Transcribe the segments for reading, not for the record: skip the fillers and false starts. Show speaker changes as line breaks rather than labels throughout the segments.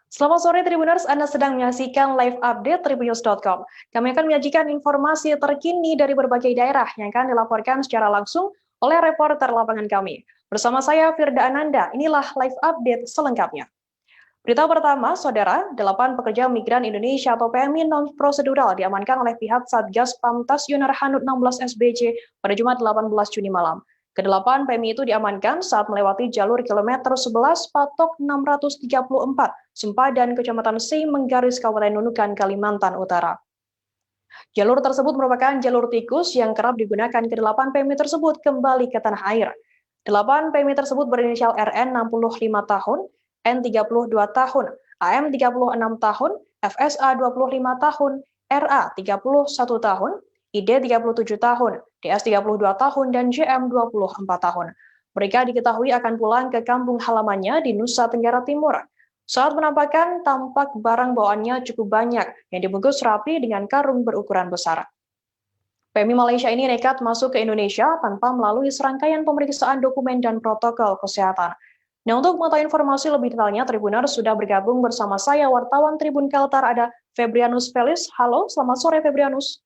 Selamat sore Tribuners, Anda sedang menyaksikan live update tribunnews.com. Kami akan menyajikan informasi terkini dari berbagai daerah yang akan dilaporkan secara langsung oleh reporter lapangan kami. Bersama saya Firda Ananda, inilah live update selengkapnya. Berita pertama, Saudara, 8 pekerja migran Indonesia atau PMI non-prosedural diamankan oleh pihak Satgas Pamtas Yunarhanud 16 SBC pada Jumat 18 Juni malam. Kedelapan PMI itu diamankan saat melewati jalur kilometer 11 patok 634, Sempadan, Kecamatan Si, Menggaris, Kabupaten Nunukan, Kalimantan Utara. Jalur tersebut merupakan jalur tikus yang kerap digunakan ke-8 PMI tersebut kembali ke tanah air. 8 PMI tersebut berinisial RN 65 tahun, N 32 tahun, AM 36 tahun, FSA 25 tahun, RA 31 tahun, ID 37 tahun, DS 32 tahun, dan JM 24 tahun. Mereka diketahui akan pulang ke kampung halamannya di Nusa Tenggara Timur. Saat penampakan, tampak barang bawaannya cukup banyak yang dibungkus rapi dengan karung berukuran besar. PMI Malaysia ini nekat masuk ke Indonesia tanpa melalui serangkaian pemeriksaan dokumen dan protokol kesehatan. Nah, untuk mengetahui informasi lebih detailnya, Tribuners sudah bergabung bersama saya, wartawan Tribun Kaltar, ada Febrianus Felis. Halo, selamat sore Febrianus.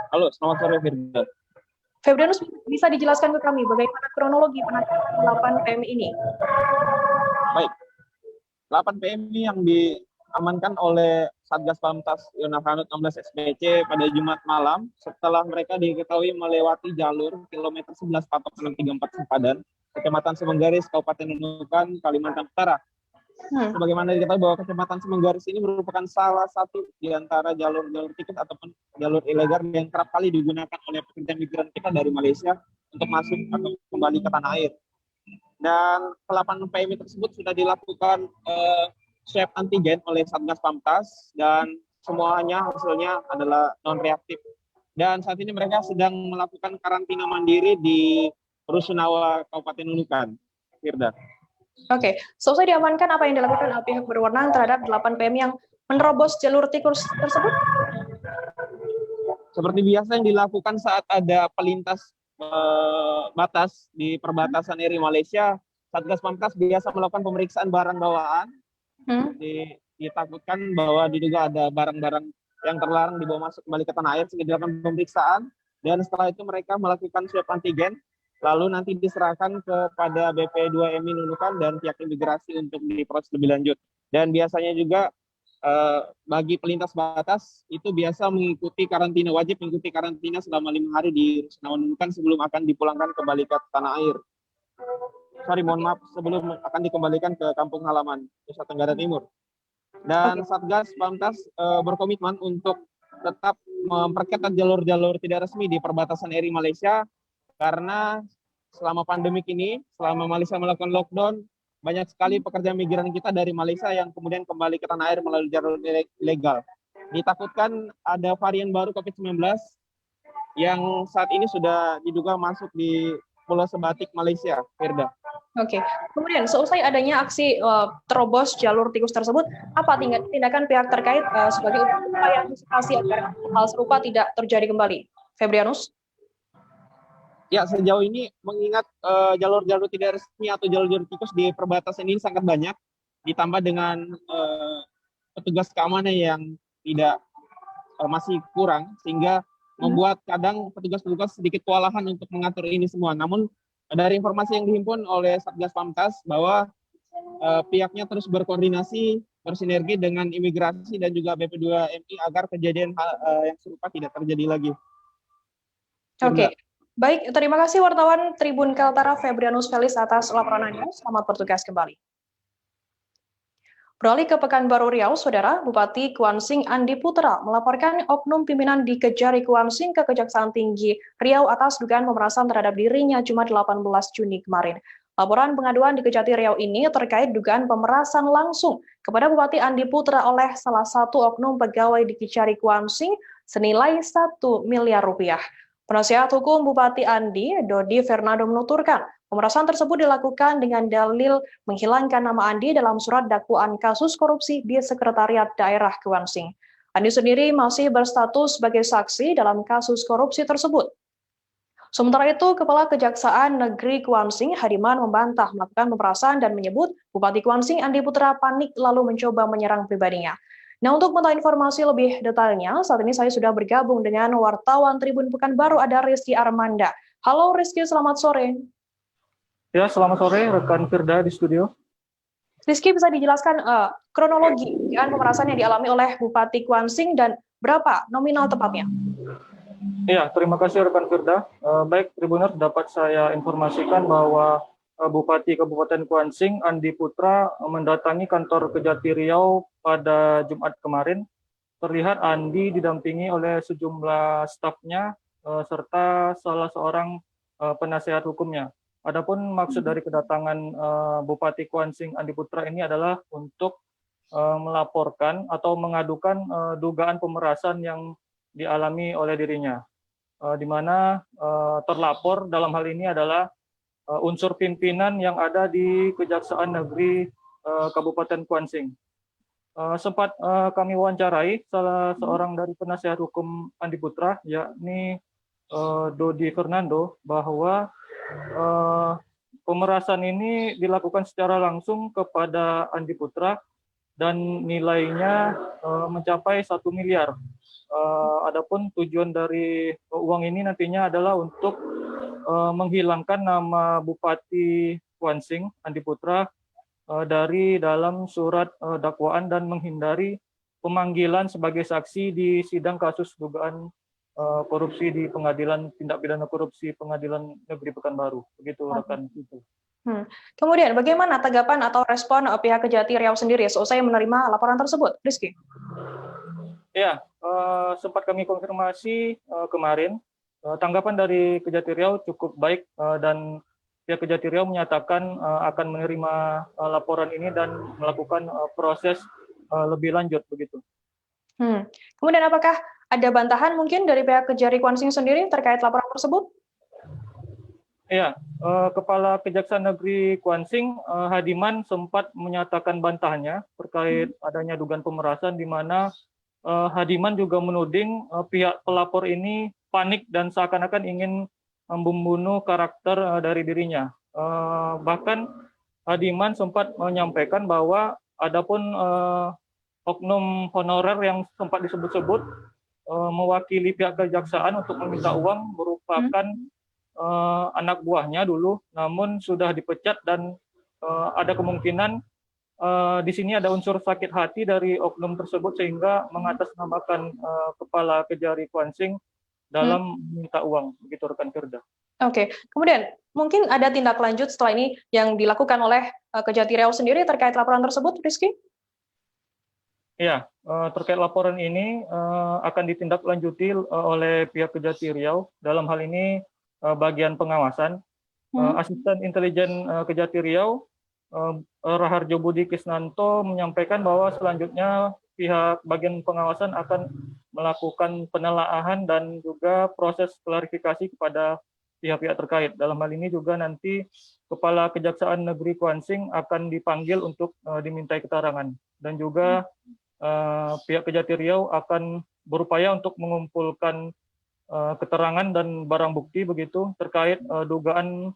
Halo, selamat sore Firda.
Febrianus, bisa dijelaskan ke kami bagaimana kronologi penangkapan 8 PMI ini?
Baik, 8 PMI yang diamankan oleh Satgas Pamtas Yunarhanud 16 SBC pada Jumat malam setelah mereka diketahui melewati jalur kilometer 11 patok 634 Sempadan, Kecamatan Semenggaris, Kabupaten Nunukan, Kalimantan Utara. Sebagaimana diketahui bahwa Kecamatan Semenggaris ini merupakan salah satu di antara jalur-jalur tikus ataupun jalur ilegal yang kerap kali digunakan oleh pekerja migran kita dari Malaysia untuk masuk atau kembali ke tanah air. Dan 8 PMI tersebut sudah dilakukan swab antigen oleh Satgas Pamtas dan semuanya hasilnya adalah non-reaktif. Dan saat ini mereka sedang melakukan karantina mandiri di Rusunawa, Kabupaten Nunukan. Firda.
Oke, selesai diamankan, apa yang dilakukan oleh pihak berwenang terhadap 8 PMI yang menerobos jalur tikus tersebut?
Seperti biasa yang dilakukan saat ada pelintas batas di perbatasan RI Malaysia, Satgas Pamtas biasa melakukan pemeriksaan barang bawaan. Ditakutkan bahwa diduga ada barang-barang yang terlarang dibawa masuk kembali ke tanah air sehingga dilakukan pemeriksaan, dan setelah itu mereka melakukan swab antigen, lalu nanti diserahkan kepada BP2MI Nunukan dan pihak imigrasi untuk diproses lebih lanjut. Dan biasanya juga bagi pelintas batas itu biasa mengikuti karantina, wajib mengikuti karantina selama 5 hari di Rusunawa Nunukan sebelum akan dipulangkan kembali ke tanah air. Sebelum akan dikembalikan ke kampung halaman Nusa Tenggara Timur. Dan Satgas Pamtas berkomitmen untuk tetap memperketat jalur-jalur tidak resmi di perbatasan RI Malaysia, karena selama pandemik ini, selama Malaysia melakukan lockdown, banyak sekali pekerja migran kita dari Malaysia yang kemudian kembali ke tanah air melalui jalur ilegal. Ditakutkan ada varian baru COVID-19 yang saat ini sudah diduga masuk di Pulau Sebatik, Malaysia, Firda.
Oke, kemudian selesai adanya aksi terobos jalur tikus tersebut, apa tindakan pihak terkait sebagai upaya antisipasi agar hal serupa tidak terjadi kembali? Febrianus?
Ya, sejauh ini mengingat jalur-jalur tidak resmi atau jalur-jalur tikus di perbatasan ini sangat banyak, ditambah dengan petugas keamanan yang tidak masih kurang, sehingga membuat kadang petugas-petugas sedikit kewalahan untuk mengatur ini semua. Namun dari informasi yang dihimpun oleh Satgas Pamtas bahwa pihaknya terus berkoordinasi, bersinergi dengan imigrasi dan juga BP2MI agar kejadian yang serupa tidak terjadi lagi.
Oke, baik, terima kasih wartawan Tribun Kaltara Febrianus Felis atas laporan Anda. Selamat bertugas kembali. Beralih ke Pekanbaru Riau, Saudara, Bupati Kuansing Andi Putra melaporkan oknum pimpinan di Kejari Kuansing ke Kejaksaan Tinggi Riau atas dugaan pemerasan terhadap dirinya Jumat 18 Juni kemarin. Laporan pengaduan di Kejati Riau ini terkait dugaan pemerasan langsung kepada Bupati Andi Putra oleh salah satu oknum pegawai di Kejari Kuansing senilai 1 miliar rupiah. Penasihat hukum Bupati Andi, Dodi Fernando, menuturkan pemerasan tersebut dilakukan dengan dalil menghilangkan nama Andi dalam surat dakwaan kasus korupsi di Sekretariat Daerah Kuansing. Andi sendiri masih berstatus sebagai saksi dalam kasus korupsi tersebut. Sementara itu, Kepala Kejaksaan Negeri Kuansing, Hadiman, membantah melakukan pemerasan dan menyebut Bupati Kuansing Andi Putra panik lalu mencoba menyerang pribadinya. Nah, untuk mengetahui informasi lebih detailnya, saat ini saya sudah bergabung dengan wartawan Tribun Pekanbaru, ada Rizky Armanda. Halo Rizky, selamat sore.
Ya, selamat sore rekan Firda di studio.
Rizky, bisa dijelaskan kronologi pemerasan yang dialami oleh Bupati Kuansing dan berapa nominal tepatnya?
Ya, terima kasih rekan Firda. Baik, Tribuners, dapat saya informasikan bahwa Bupati Kabupaten Kuansing Andi Putra mendatangi kantor Kejati Riau pada Jumat kemarin. Terlihat Andi didampingi oleh sejumlah stafnya serta salah seorang penasehat hukumnya. Adapun maksud dari kedatangan Bupati Kuansing Andi Putra ini adalah untuk melaporkan atau mengadukan dugaan pemerasan yang dialami oleh dirinya, di mana terlapor dalam hal ini adalah unsur pimpinan yang ada di Kejaksaan Negeri Kabupaten Kuansing. Sempat kami wawancarai salah seorang dari penasehat hukum Andi Putra, yakni Dodi Fernando, bahwa pemerasan ini dilakukan secara langsung kepada Andi Putra dan nilainya mencapai 1 miliar. Adapun tujuan dari uang ini nantinya adalah untuk menghilangkan nama Bupati Kuansing Andi Putra dari dalam surat dakwaan dan menghindari pemanggilan sebagai saksi di sidang kasus dugaan korupsi di Pengadilan Tindak Pidana Korupsi Pengadilan Negeri Pekanbaru. Begitu rekan itu.
Kemudian bagaimana tanggapan atau respon pihak Kejati Riau sendiri seusai menerima laporan tersebut, Rizky?
Ya, sempat kami konfirmasi kemarin, tanggapan dari Kejati Riau cukup baik dan pihak Kejati Riau menyatakan akan menerima laporan ini dan melakukan proses lebih lanjut begitu.
Kemudian apakah ada bantahan mungkin dari pihak Kejari Kuansing sendiri terkait laporan tersebut?
Ya, Kepala Kejaksaan Negeri Kuansing Hadiman sempat menyatakan bantahannya terkait adanya dugaan pemerasan, di mana Hadiman juga menuding pihak pelapor ini panik dan seakan-akan ingin membunuh karakter dari dirinya. Bahkan Hadiman sempat menyampaikan bahwa adapun oknum honorer yang sempat disebut-sebut mewakili pihak kejaksaan untuk meminta uang merupakan anak buahnya dulu, namun sudah dipecat dan ada kemungkinan di sini ada unsur sakit hati dari oknum tersebut sehingga mengatasnamakan Kepala Kejari Kuansing dalam meminta uang, begitu rekan Firda.
Oke, kemudian mungkin ada tindak lanjut setelah ini yang dilakukan oleh Kejati Riau sendiri terkait laporan tersebut, Rizky?
Ya, terkait laporan ini akan ditindaklanjuti oleh pihak Kejati Riau. Dalam hal ini bagian pengawasan. Asisten Intelijen Kejati Riau, Raharjo Budi Kisnanto, menyampaikan bahwa selanjutnya pihak bagian pengawasan akan melakukan penelaahan dan juga proses klarifikasi kepada pihak-pihak terkait. Dalam hal ini juga nanti Kepala Kejaksaan Negeri Kuansing akan dipanggil untuk dimintai keterangan, dan juga pihak Kejati Riau akan berupaya untuk mengumpulkan keterangan dan barang bukti begitu terkait dugaan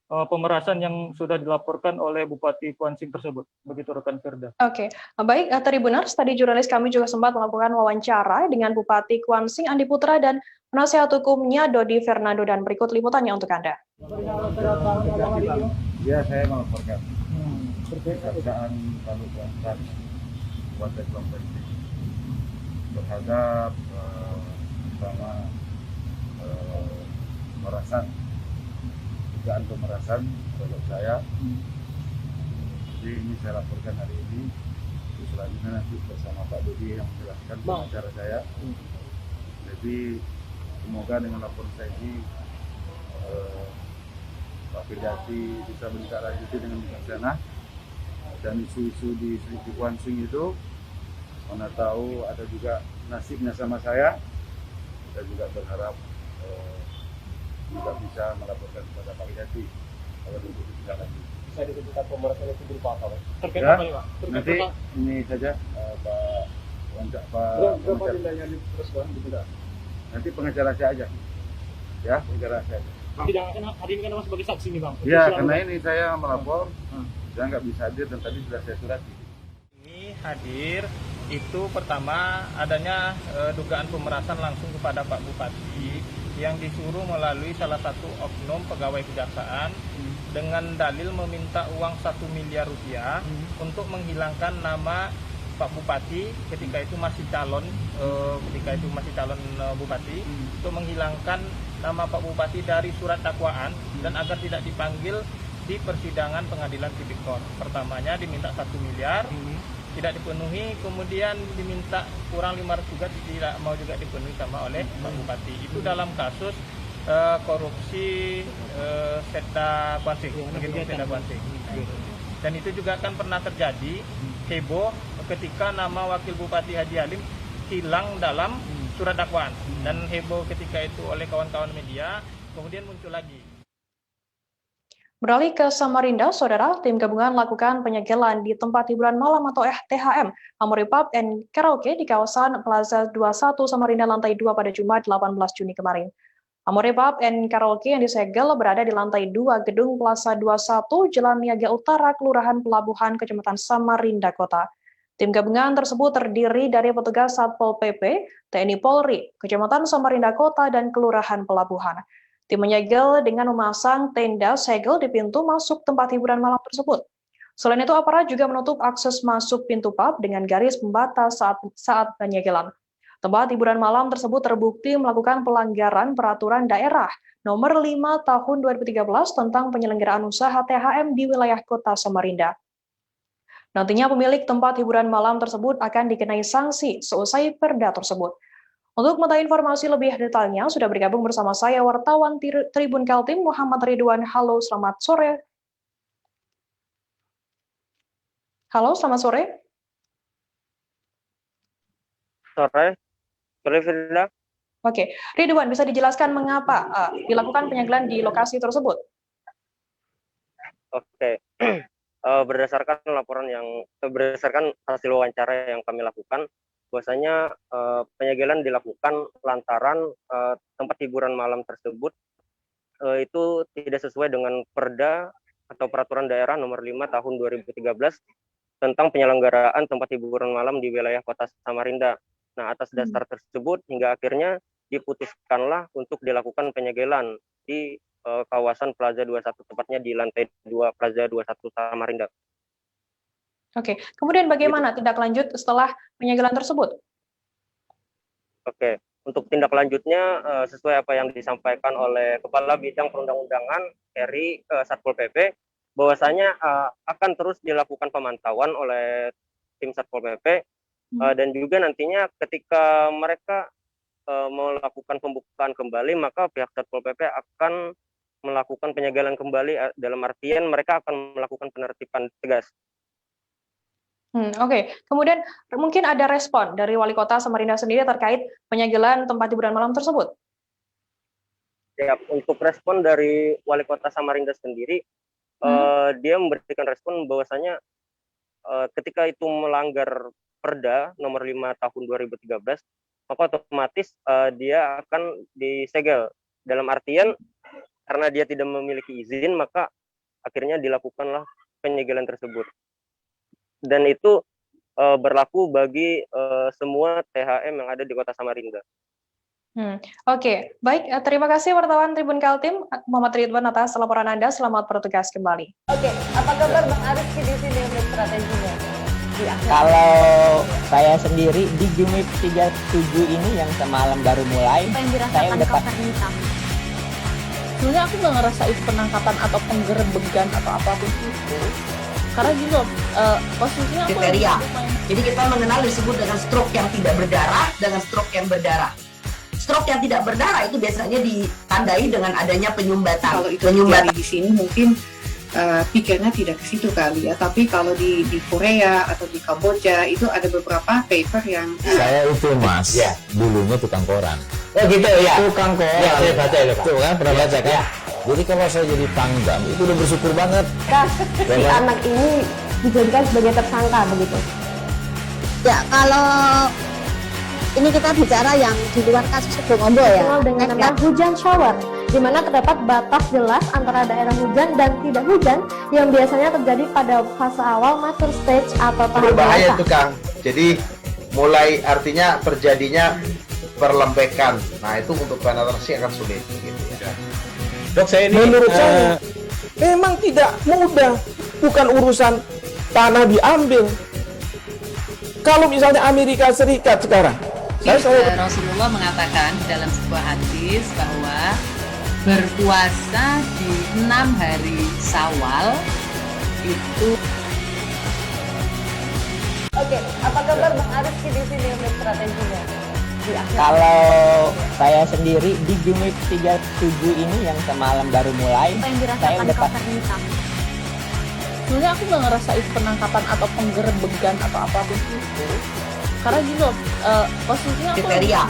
pemerasan yang sudah dilaporkan oleh Bupati Kuansing tersebut. Begitu rekan Firda.
Oke, baik Tribuners, tadi jurnalis kami juga sempat melakukan wawancara dengan Bupati Kuansing Andi Putra dan penasihat hukumnya Dodi Fernando, dan berikut liputannya untuk Anda.
Ya, saya melaporkan Kejaksaan Kabupaten Kuansing terhadap pemerasan, dugaan pemerasan terhadap saya. Jadi ini saya laporkan hari ini. Selanjutnya nanti bersama Pak Dodi yang menjelaskan pengacara saya. Jadi semoga dengan laporan saya ini Pak Kejati bisa menindaklanjuti dengan bijaksana, dan isu-isu di Kuansing itu mana tahu ada juga nasibnya sama saya. Saya juga berharap juga bisa melaporkan kepada Pak Kejati kalau untuk ditindaklanjuti.
Bisa ditentukan pemerasan itu berupa apa, Pak? Terkait
Ya,
apa nih, Pak?
nanti ini saja Pak
Berapa nilainya terus, Pak?
nanti pengacara saya aja, ya pengacara saya.
Tidak, hari ini kan Mas sebagai saksi nih Bang.
Ya, karena ini saya melapor, saya nggak bisa hadir dan tadi sudah saya surati.
Ini hadir itu pertama adanya dugaan pemerasan langsung kepada Pak Bupati yang disuruh melalui salah satu oknum pegawai kejaksaan dengan dalil meminta uang 1 miliar rupiah untuk menghilangkan nama Pak Bupati ketika itu masih calon bupati, untuk menghilangkan nama Pak Bupati dari surat dakwaan dan agar tidak dipanggil di persidangan pengadilan tipikor. Pertamanya diminta 1 miliar, tidak dipenuhi, kemudian diminta kurang 500 juga, tidak mau juga dipenuhi sama oleh Pak Bupati. Itu dalam kasus korupsi Setda Kuansing, Setda Kuansing. Dan itu juga kan pernah terjadi heboh ketika nama Wakil Bupati Haji Halim hilang dalam surat dakwaan, dan heboh ketika itu oleh kawan-kawan media, kemudian muncul lagi.
Beralih ke Samarinda, Saudara, tim gabungan lakukan penyegelan di tempat hiburan malam atau THM, Amore Pub and Karaoke di kawasan Plaza 21 Samarinda lantai 2 pada Jumat 18 Juni kemarin. Amore Pub and Karaoke yang disegel berada di lantai 2 gedung Plaza 21 Jalan Niaga Utara, Kelurahan Pelabuhan, Kecamatan Samarinda Kota. Tim gabungan tersebut terdiri dari petugas Satpol PP, TNI Polri, Kecamatan Samarinda Kota, dan Kelurahan Pelabuhan. Tim menyegel dengan memasang tenda segel di pintu masuk tempat hiburan malam tersebut. Selain itu, aparat juga menutup akses masuk pintu pub dengan garis pembatas saat penyegelan. Tempat hiburan malam tersebut terbukti melakukan pelanggaran peraturan daerah nomor 5 tahun 2013 tentang penyelenggaraan usaha THM di wilayah Kota Samarinda. Nantinya pemilik tempat hiburan malam tersebut akan dikenai sanksi seusai perda tersebut. Untuk mengetahui informasi lebih detailnya, sudah bergabung bersama saya wartawan Tribun Kaltim Muhammad Ridwan. Halo, selamat sore. Halo, selamat sore.
Sore Firda.
Oke, Ridwan, bisa dijelaskan mengapa dilakukan penyegelan di lokasi tersebut?
Oke. Berdasarkan hasil wawancara yang kami lakukan, bahwasanya penyegelan dilakukan lantaran tempat hiburan malam tersebut itu tidak sesuai dengan perda atau peraturan daerah nomor 5 tahun 2013 tentang penyelenggaraan tempat hiburan malam di wilayah Kota Samarinda. Nah, atas dasar tersebut hingga akhirnya diputuskanlah untuk dilakukan penyegelan di kawasan Plaza 21, tepatnya di lantai 2 Plaza 21 Samarinda.
Oke, kemudian bagaimana tindak lanjut setelah penyegelan tersebut?
Oke, untuk tindak lanjutnya sesuai apa yang disampaikan oleh Kepala Bidang Perundang-undangan RI Satpol PP, bahwasanya akan terus dilakukan pemantauan oleh tim Satpol PP dan juga nantinya ketika mereka melakukan pembukaan kembali, maka pihak Satpol PP akan melakukan penyegelan kembali, dalam artian mereka akan melakukan penertiban tegas.
Oke. Kemudian mungkin ada respon dari Wali Kota Samarinda sendiri terkait penyegelan tempat hiburan malam tersebut?
Ya, untuk respon dari Wali Kota Samarinda sendiri, dia memberikan respon bahwasanya ketika itu melanggar Perda nomor 5 tahun 2013, maka otomatis dia akan disegel. Dalam artian karena dia tidak memiliki izin, maka akhirnya dilakukanlah penyegelan tersebut. Dan itu berlaku bagi semua THM yang ada di Kota Samarinda.
Oke, baik. Terima kasih wartawan Tribun Kaltim, Muhammad Ridwan atas laporan Anda. Selamat bertugas kembali.
Oke, apa kabar Bang Arifki di sini untuk strateginya?
Kalau saya sendiri di Jumip 37 ini yang semalam baru mulai,
Apa yang dirasakan
saya udah
kapan hitam?
Sebenarnya aku nggak ngerasa itu penangkapan atau penggerebegan atau apapun itu, karena gini loh, posisinya aku
kriteria. Jadi kita mengenal disebut dengan stroke yang tidak berdarah dengan stroke yang berdarah. Stroke yang tidak berdarah itu biasanya ditandai dengan adanya penyumbatan.
Kalau itu terjadi di sini mungkin pikirnya tidak ke situ kali ya, tapi kalau di Korea atau di Kamboja itu ada beberapa paper yang
saya itu mas, ya, dulunya tukang koran.
Oh gitu ya.
Tukang koran. Ya, saya baca itu, Pak. Tuh kan pernah baca kan? Ya. Jadi kalau saya jadi pangdam itu udah bersyukur banget.
Si anak ini dijadikan sebagai tersangka begitu.
Ya, kalau ini kita bicara yang di luar kasus Sebongombo ya.
Dengan nama hujan shower. di mana terdapat batas jelas antara daerah hujan dan tidak hujan yang biasanya terjadi pada fase awal mature stage atau tahap
berbahaya
dewasa.
itu Kang. Jadi mulai artinya terjadinya perlembekan. Nah itu untuk penetrasi akan sulit. Gitu ya.
Dok, saya ini
menurut saya memang tidak mudah, bukan urusan tanah diambil. Kalau misalnya Amerika Serikat sekarang,
Rasulullah mengatakan dalam sebuah hadis bahwa berpuasa di 6 hari Syawal itu.
Oke, apa kabar Bang Ariski di sini untuk strateginya?
Kalau saya sendiri di Jumip 37 ini yang semalam baru mulai, saya udah
Sebenarnya aku nggak ngerasain penangkapan atau penggerebegan atau apapun itu, karena gini loh, posisinya aku
kriteria.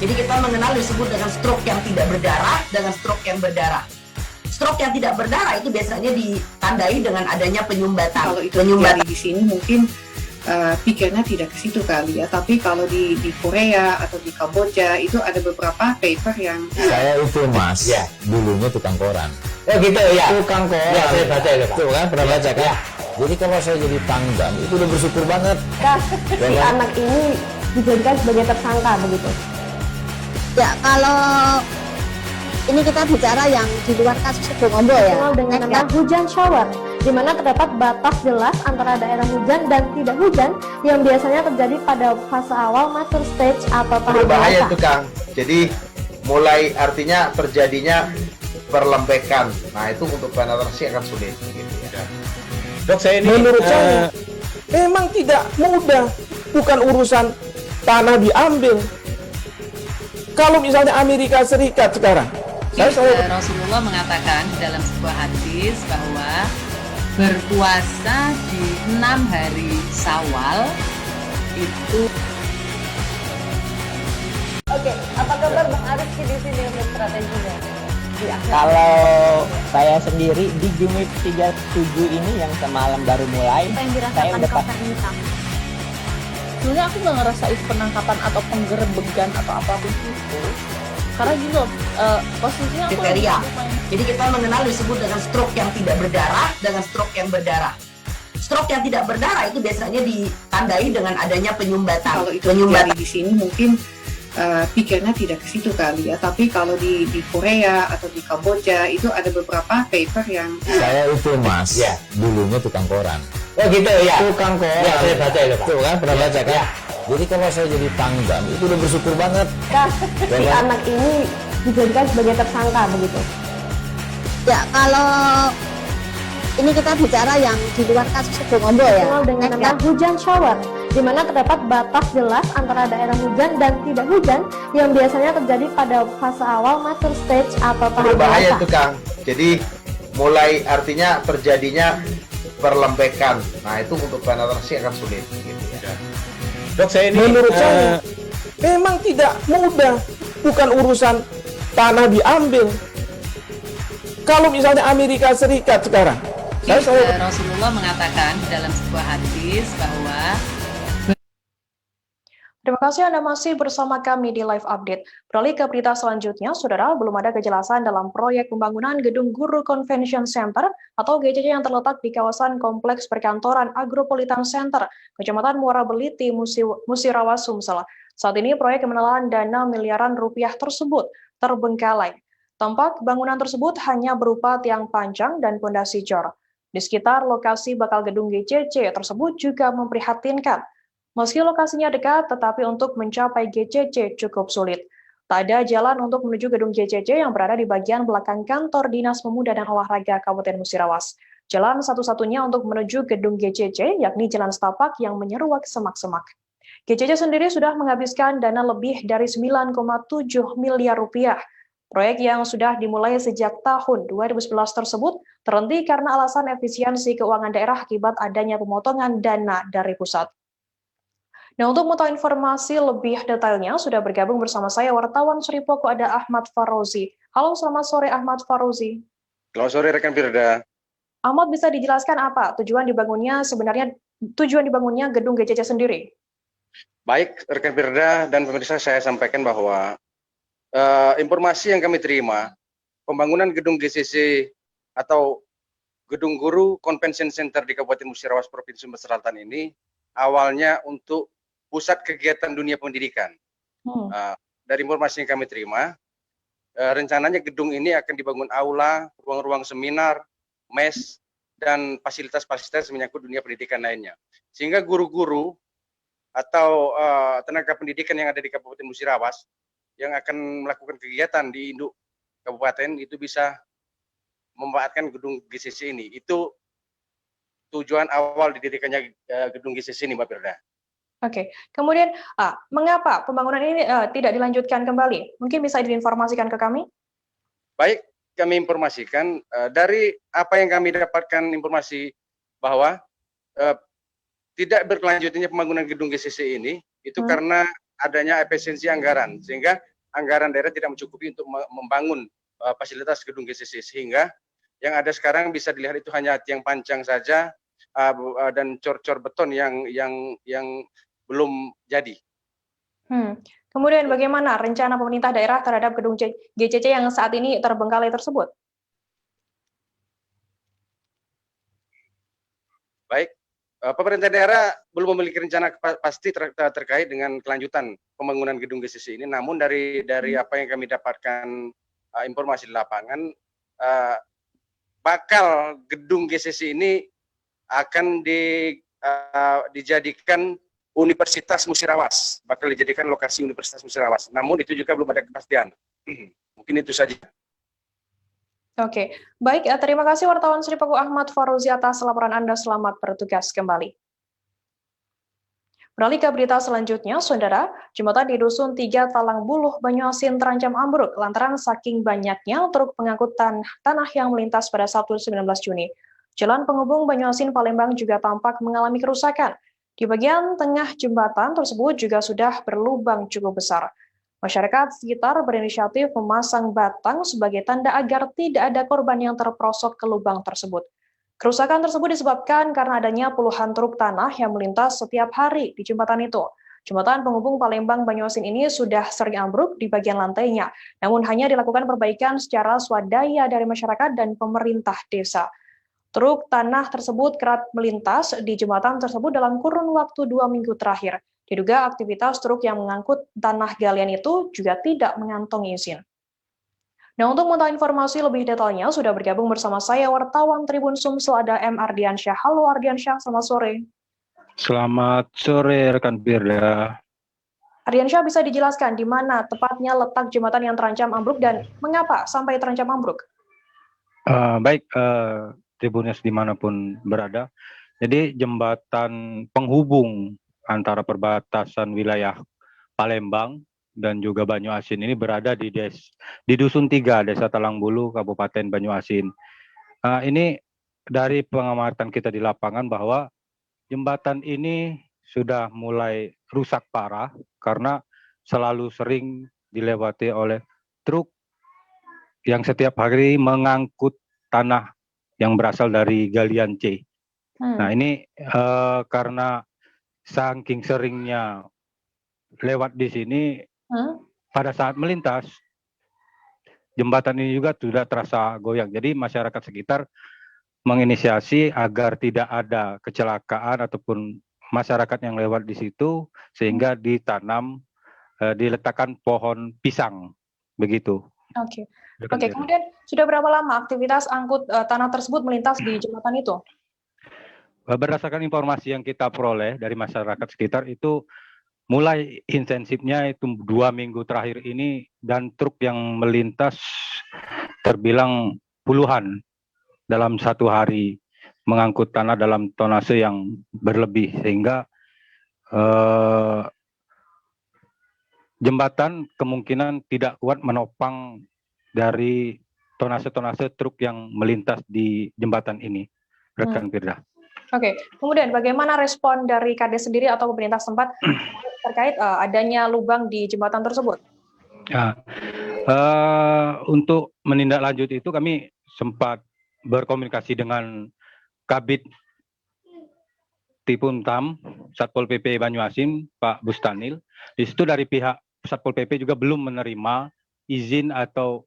Jadi kita mengenal disebut dengan stroke yang tidak berdarah dengan stroke yang berdarah. Stroke yang tidak berdarah itu biasanya ditandai dengan adanya penyumbatan.
Kalau itu terjadi di sini mungkin pikirnya tidak ke situ kali ya, tapi kalau di Korea atau di Kamboja itu ada beberapa paper yang
saya itu Mas, dulunya tukang koran.
Oh gitu ya.
Tukang koran.
Ya, saya baca itu Pak.
Tuh kan, pernah baca kan? Jadi kalau saya jadi pangdam itu udah bersyukur banget.
Si anak ini dijadikan sebagai tersangka begitu.
Ya, kalau ini kita bicara yang di luar kasus Bonobo ya.
Dengan nama hujan shower, di mana terdapat batas jelas antara daerah hujan dan tidak hujan yang biasanya terjadi pada fase awal mature stage atau tahap
berbahaya
dewasa.
itu Kang. Jadi mulai artinya terjadinya perlembekan. Nah itu untuk penetrasi akan sulit. Gitu ya.
Dok, saya ini
menurut saya memang tidak mudah, bukan urusan tanah diambil. Kalau misalnya Amerika Serikat sekarang,
Rasulullah mengatakan dalam sebuah hadis bahwa berpuasa di 6 hari Syawal itu.
Oke, apa kabar Bang Ariski di sini untuk strateginya?
Kalau saya sendiri di Jumip 37 ini yang semalam baru mulai, saya udah
Sebenarnya aku nggak ngerasain penangkapan atau penggerebegan atau apapun itu, karena gini loh, posisinya aku
kriteria. Jadi kita mengenal disebut dengan stroke yang tidak berdarah dengan stroke yang berdarah. Stroke yang tidak berdarah itu biasanya ditandai dengan adanya penyumbatan.
Kalau itu terjadi di sini mungkin pikirnya tidak ke situ kali ya, tapi kalau di Korea atau di Kamboja itu ada beberapa paper yang
saya itu Mas, dulunya tukang koran.
Oh gitu ya.
Tukang koran.
Ya, saya baca itu Pak.
Tuh kan, pernah baca kan? Jadi kalau saya jadi pangdam itu udah bersyukur banget.
Si anak ini dijadikan sebagai tersangka begitu.
Ya, kalau ini kita bicara yang di luar kasus Bonobo ya.
Dengan nama hujan shower, di mana terdapat batas jelas antara daerah hujan dan tidak hujan yang biasanya terjadi pada fase awal mature stage atau tahap
berbahaya
dewasa.
itu Kang. Jadi mulai artinya terjadinya perlembekan. Nah itu untuk penetrasi akan sulit. Gitu ya.
Dok, saya ini
menurut saya memang tidak mudah, bukan urusan tanah diambil. Kalau misalnya Amerika Serikat sekarang,
Rasulullah mengatakan dalam sebuah hadis bahwa.
Terima kasih Anda masih bersama kami di Live Update. Beralih ke berita selanjutnya, Saudara, belum ada kejelasan dalam proyek pembangunan Gedung Guru Convention Center atau GCC yang terletak di kawasan Kompleks Perkantoran Agropolitan Center, Kecamatan Muara Beliti, Musirawas, Sumsel. Saat ini proyek yang menelan dana miliaran rupiah tersebut terbengkalai. Tampak bangunan tersebut hanya berupa tiang panjang dan pondasi cor. Di sekitar lokasi bakal gedung GCC tersebut juga memprihatinkan. Meski lokasinya dekat, tetapi untuk mencapai GCC cukup sulit. Tak ada jalan untuk menuju gedung GCC yang berada di bagian belakang kantor Dinas Pemuda dan Olahraga Kabupaten Musirawas. Jalan satu-satunya untuk menuju gedung GCC yakni jalan setapak yang menyeruak semak-semak. GCC sendiri sudah menghabiskan dana lebih dari 9,7 miliar rupiah. Proyek yang sudah dimulai sejak tahun 2011 tersebut terhenti karena alasan efisiensi keuangan daerah akibat adanya pemotongan dana dari pusat. Nah, untuk mengetahui informasi lebih detailnya, sudah bergabung bersama saya wartawan Suripoko ada Ahmad Farouzi. Halo, selamat sore Ahmad Farouzi.
Selamat sore rekan Firda.
Ahmad, bisa dijelaskan apa tujuan dibangunnya gedung GCC sendiri?
Baik, rekan Firda dan pemirsa, saya sampaikan bahwa informasi yang kami terima pembangunan gedung GCC atau Gedung Guru Convention Center di Kabupaten Musirawas Provinsi Sumatera Selatan ini awalnya untuk pusat kegiatan dunia pendidikan. Dari informasi yang kami terima, rencananya gedung ini akan dibangun aula, ruang-ruang seminar, mes, dan fasilitas-fasilitas menyangkut dunia pendidikan lainnya. Sehingga guru-guru atau tenaga pendidikan yang ada di Kabupaten Musirawas yang akan melakukan kegiatan di induk kabupaten itu bisa memanfaatkan gedung GCC ini. Itu tujuan awal didirikannya gedung GCC ini, Mbak Firda.
Oke, kemudian mengapa pembangunan ini tidak dilanjutkan kembali? Mungkin bisa diinformasikan ke kami?
Baik, kami informasikan dari apa yang kami dapatkan informasi bahwa tidak berkelanjutannya pembangunan gedung GCC ini itu karena adanya efisiensi anggaran, sehingga anggaran daerah tidak mencukupi untuk membangun fasilitas gedung GCC, sehingga yang ada sekarang bisa dilihat itu hanya tiang pancang saja dan cor-cor beton yang belum jadi.
Kemudian bagaimana rencana pemerintah daerah terhadap gedung GCC yang saat ini terbengkalai tersebut?
Baik, pemerintah daerah belum memiliki rencana pasti terkait dengan kelanjutan pembangunan gedung GCC ini. Namun dari apa yang kami dapatkan informasi di lapangan, bakal gedung GCC ini akan dijadikan Universitas Musirawas, bakal dijadikan lokasi Universitas Musirawas. Namun itu juga belum ada kepastian. Mungkin itu saja.
Oke, baik. Terima kasih wartawan Sri Paku Ahmad Faruzi atas laporan Anda. Selamat bertugas kembali. Beralih ke berita selanjutnya, Saudara, jembatan di Dusun 3 Talang Buluh, Banyuasin terancam ambruk lantaran saking banyaknya truk pengangkut tanah yang melintas pada Sabtu 19 Juni. Jalan penghubung Banyuasin Palembang juga tampak mengalami kerusakan. Di bagian tengah jembatan tersebut juga sudah berlubang cukup besar. Masyarakat sekitar berinisiatif memasang batang sebagai tanda agar tidak ada korban yang terperosok ke lubang tersebut. Kerusakan tersebut disebabkan karena adanya puluhan truk tanah yang melintas setiap hari di jembatan itu. Jembatan penghubung Palembang Banyuasin ini sudah sering ambruk di bagian lantainya, namun hanya dilakukan perbaikan secara swadaya dari masyarakat dan pemerintah desa. Truk tanah tersebut kerap melintas di jembatan tersebut dalam kurun waktu 2 minggu terakhir. Diduga aktivitas truk yang mengangkut tanah galian itu juga tidak mengantongi izin. Nah, untuk mengetahui informasi lebih detailnya, sudah bergabung bersama saya wartawan Tribun Sumsel ada M. Ardiansyah. Halo Ardiansyah, selamat sore.
Selamat sore rekan Firda.
Ardiansyah, bisa dijelaskan di mana tepatnya letak jembatan yang terancam ambruk dan mengapa sampai terancam ambruk?
Baik, Tribuners dimanapun berada. Jadi jembatan penghubung antara perbatasan wilayah Palembang dan juga Banyuasin ini berada di Dusun 3, Desa Talang Buluh, Kabupaten Banyuasin. Ini dari pengamatan kita di lapangan bahwa jembatan ini sudah mulai rusak parah karena selalu sering dilewati oleh truk yang setiap hari mengangkut tanah yang berasal dari galian C. Nah ini karena saking seringnya lewat di sini, pada saat melintas, jembatan ini juga sudah terasa goyang. Jadi masyarakat sekitar menginisiasi agar tidak ada kecelakaan ataupun masyarakat yang lewat di situ, sehingga diletakkan pohon pisang, begitu.
Oke, kemudian sudah berapa lama aktivitas angkut tanah tersebut melintas di jembatan itu?
Berdasarkan informasi yang kita peroleh dari masyarakat sekitar itu, mulai intensifnya itu 2 minggu terakhir ini, dan truk yang melintas terbilang puluhan dalam satu hari, mengangkut tanah dalam tonase yang berlebih, sehingga jembatan kemungkinan tidak kuat menopang dari tonase-tonase truk yang melintas di jembatan ini, rekan Firda.
Oke, kemudian bagaimana respon dari Kades sendiri atau pemerintah setempat terkait adanya lubang di jembatan tersebut?
Ya, untuk menindaklanjuti itu kami sempat berkomunikasi dengan Kabid Tipuntam Satpol PP Banyuasin, Pak Bustanil. Di situ dari pihak Satpol PP juga belum menerima izin atau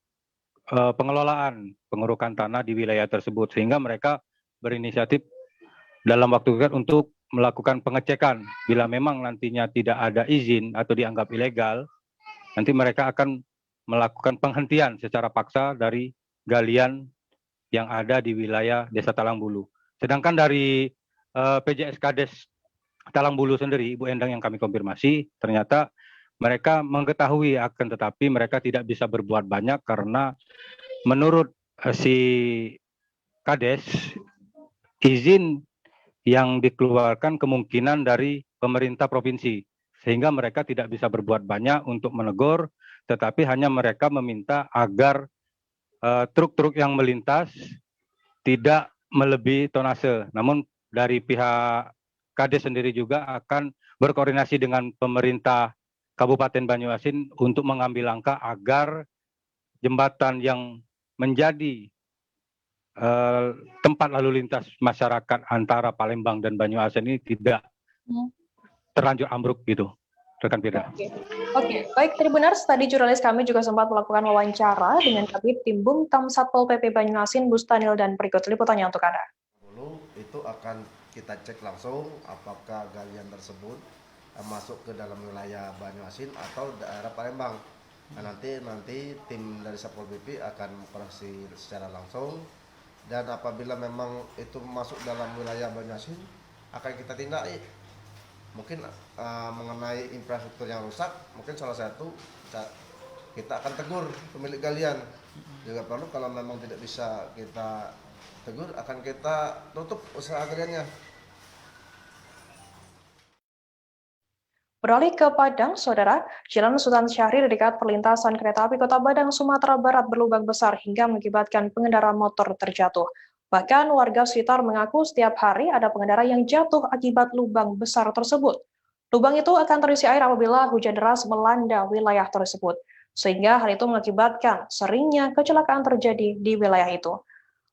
pengelolaan pengerukan tanah di wilayah tersebut, sehingga mereka berinisiatif dalam waktu dekat untuk melakukan pengecekan. Bila memang nantinya tidak ada izin atau dianggap ilegal, nanti mereka akan melakukan penghentian secara paksa dari galian yang ada di wilayah Desa Talangbulu. Sedangkan dari PJS Kades Talangbulu sendiri, Ibu Endang, yang kami konfirmasi, ternyata mereka mengetahui, akan tetapi mereka tidak bisa berbuat banyak karena menurut si Kades, izin yang dikeluarkan kemungkinan dari pemerintah provinsi, sehingga mereka tidak bisa berbuat banyak untuk menegur, tetapi hanya mereka meminta agar truk-truk yang melintas tidak melebihi tonase. Namun dari pihak Kades sendiri juga akan berkoordinasi dengan pemerintah Kabupaten Banyuasin untuk mengambil langkah agar jembatan yang menjadi tempat lalu lintas masyarakat antara Palembang dan Banyuasin ini tidak terlanjur ambruk gitu, rekan Firda.
Oke, baik Tribuners, tadi jurnalis kami juga sempat melakukan wawancara dengan Kabid Timbum Tam Satpol PP Banyuasin, Bustanil, dan berikut liputannya untuk Anda.
Dulu itu akan kita cek langsung apakah galian tersebut masuk ke dalam wilayah Banyuasin atau daerah Palembang. Nah, nanti tim dari Satpol PP akan operasi secara langsung, dan apabila memang itu masuk dalam wilayah Banyuasin akan kita tindaki. Mungkin mengenai infrastruktur yang rusak, mungkin salah satu kita akan tegur pemilik galian. Juga perlu kalau memang tidak bisa kita tegur, akan kita tutup usaha galiannya.
Beralih ke Padang, Saudara, Jalan Sultan Syahrir dekat perlintasan kereta api Kota Padang, Sumatera Barat berlubang besar hingga mengakibatkan pengendara motor terjatuh. Bahkan warga sekitar mengaku setiap hari ada pengendara yang jatuh akibat lubang besar tersebut. Lubang itu akan terisi air apabila hujan deras melanda wilayah tersebut, sehingga hal itu mengakibatkan seringnya kecelakaan terjadi di wilayah itu.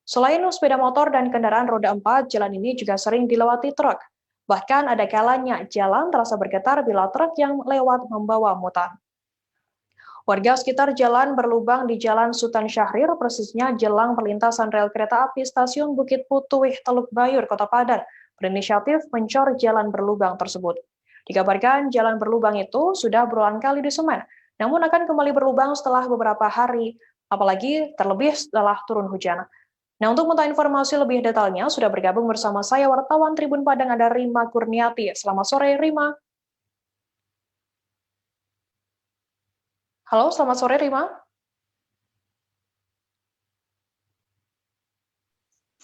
Selain sepeda motor dan kendaraan roda 4, jalan ini juga sering dilewati truk. Bahkan ada kalanya jalan terasa bergetar bila truk yang lewat membawa muatan. Warga sekitar jalan berlubang di Jalan Sultan Syahrir, persisnya jelang perlintasan rel kereta api Stasiun Bukit Putuih, Teluk Bayur, Kota Padang, berinisiatif mencor jalan berlubang tersebut. Dikabarkan jalan berlubang itu sudah berulang kali disemen, namun akan kembali berlubang setelah beberapa hari, apalagi terlebih setelah turun hujan. Nah, untuk mengetahui informasi lebih detailnya, sudah bergabung bersama saya wartawan Tribun Padang, ada Rima Kurniati. Selamat sore, Rima. Halo, selamat sore, Rima.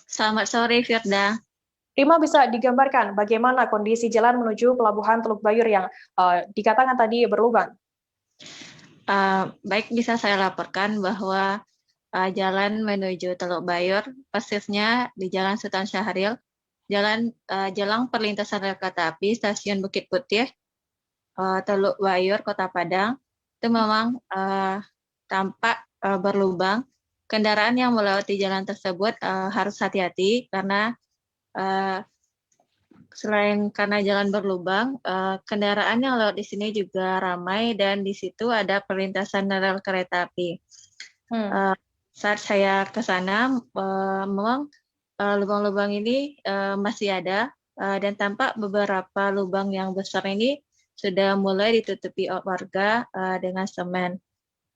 Selamat sore, Firda.
Rima, bisa digambarkan bagaimana kondisi jalan menuju Pelabuhan Teluk Bayur yang dikatakan tadi berlubang?
Baik, bisa saya laporkan bahwa jalan menuju Teluk Bayur, persisnya di Jalan Sultan Syahrir, jelang perlintasan rel kereta api Stasiun Bukit Putih, Teluk Bayur, Kota Padang, itu memang tampak berlubang. Kendaraan yang melewati jalan tersebut harus hati-hati karena selain karena jalan berlubang, kendaraan yang lewat di sini juga ramai dan di situ ada perlintasan rel kereta api. Saat saya ke sana, memang lubang-lubang ini masih ada dan tampak beberapa lubang yang besar ini sudah mulai ditutupi warga dengan semen.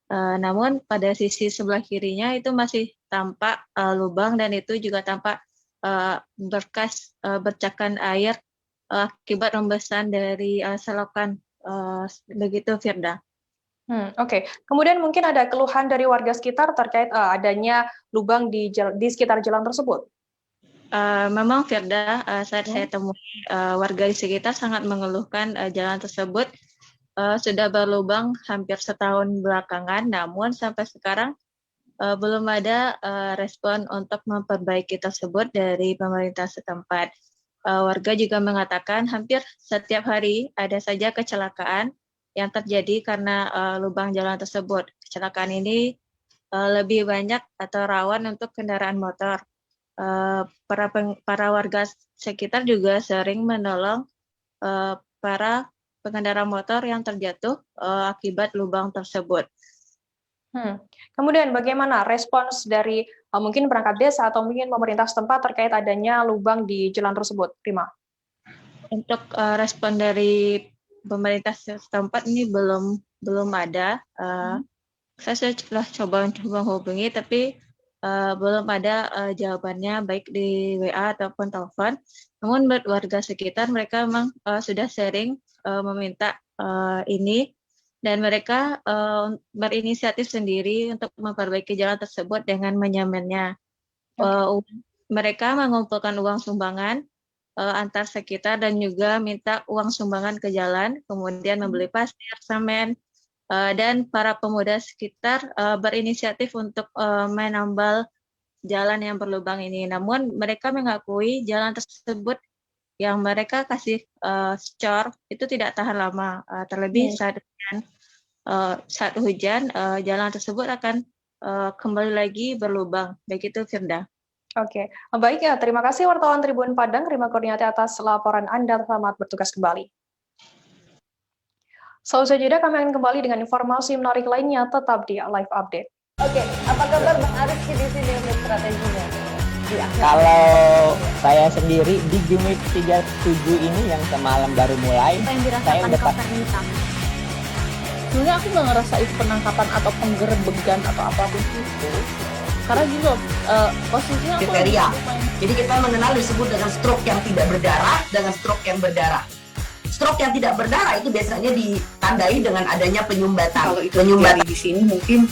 Namun pada sisi sebelah kirinya itu masih tampak lubang dan itu juga tampak berkas bercakan air akibat rembesan dari selokan, begitu Firda.
Oke. Kemudian mungkin ada keluhan dari warga sekitar terkait adanya lubang di sekitar jalan tersebut?
Memang Firda, saat saya temui warga di sekitar sangat mengeluhkan jalan tersebut sudah berlubang hampir setahun belakangan, namun sampai sekarang belum ada respon untuk memperbaiki tersebut dari pemerintah setempat. Warga juga mengatakan hampir setiap hari ada saja kecelakaan yang terjadi karena lubang jalan tersebut. Kecelakaan ini lebih banyak atau rawan untuk kendaraan motor. Para warga sekitar juga sering menolong para pengendara motor yang terjatuh akibat lubang tersebut.
Kemudian bagaimana respons dari mungkin perangkat desa atau mungkin pemerintah setempat terkait adanya lubang di jalan tersebut, Rima?
Untuk respon dari pemerintah setempat ini belum ada. Saya sudah coba untuk menghubungi, tapi belum ada jawabannya baik di WA ataupun telepon. Namun buat warga sekitar mereka memang sudah sering meminta ini, dan mereka berinisiatif sendiri untuk memperbaiki jalan tersebut dengan menyamannya. Mereka mengumpulkan uang sumbangan antar sekitar dan juga minta uang sumbangan ke jalan, kemudian membeli pasir, semen, dan para pemuda sekitar berinisiatif untuk menambal jalan yang berlubang ini. Namun mereka mengakui jalan tersebut yang mereka kasih scor itu tidak tahan lama, terlebih saat hujan jalan tersebut akan kembali lagi berlubang. Begitu, Firda.
Oke, baik ya. Terima kasih wartawan Tribun Padang, Rima Kurniati atas laporan Anda. Selamat bertugas kembali. Selanjutnya jeda kami akan kembali dengan informasi menarik lainnya, tetap di Live Update.
Oke, apa kabar Bang Ariski di sini untuk strateginya?
Kalau saya sendiri di Gumip 37 ini yang semalam baru mulai, saya udah
sebenarnya aku nggak ngerasa itu penangkapan atau penggerebegan atau apapun itu, karena gini loh, posisinya
kriteria. Jadi kita mengenal disebut dengan stroke yang tidak berdarah dengan stroke yang berdarah. Stroke yang tidak berdarah itu biasanya ditandai dengan adanya penyumbatan.
Kalau itu terjadi di sini mungkin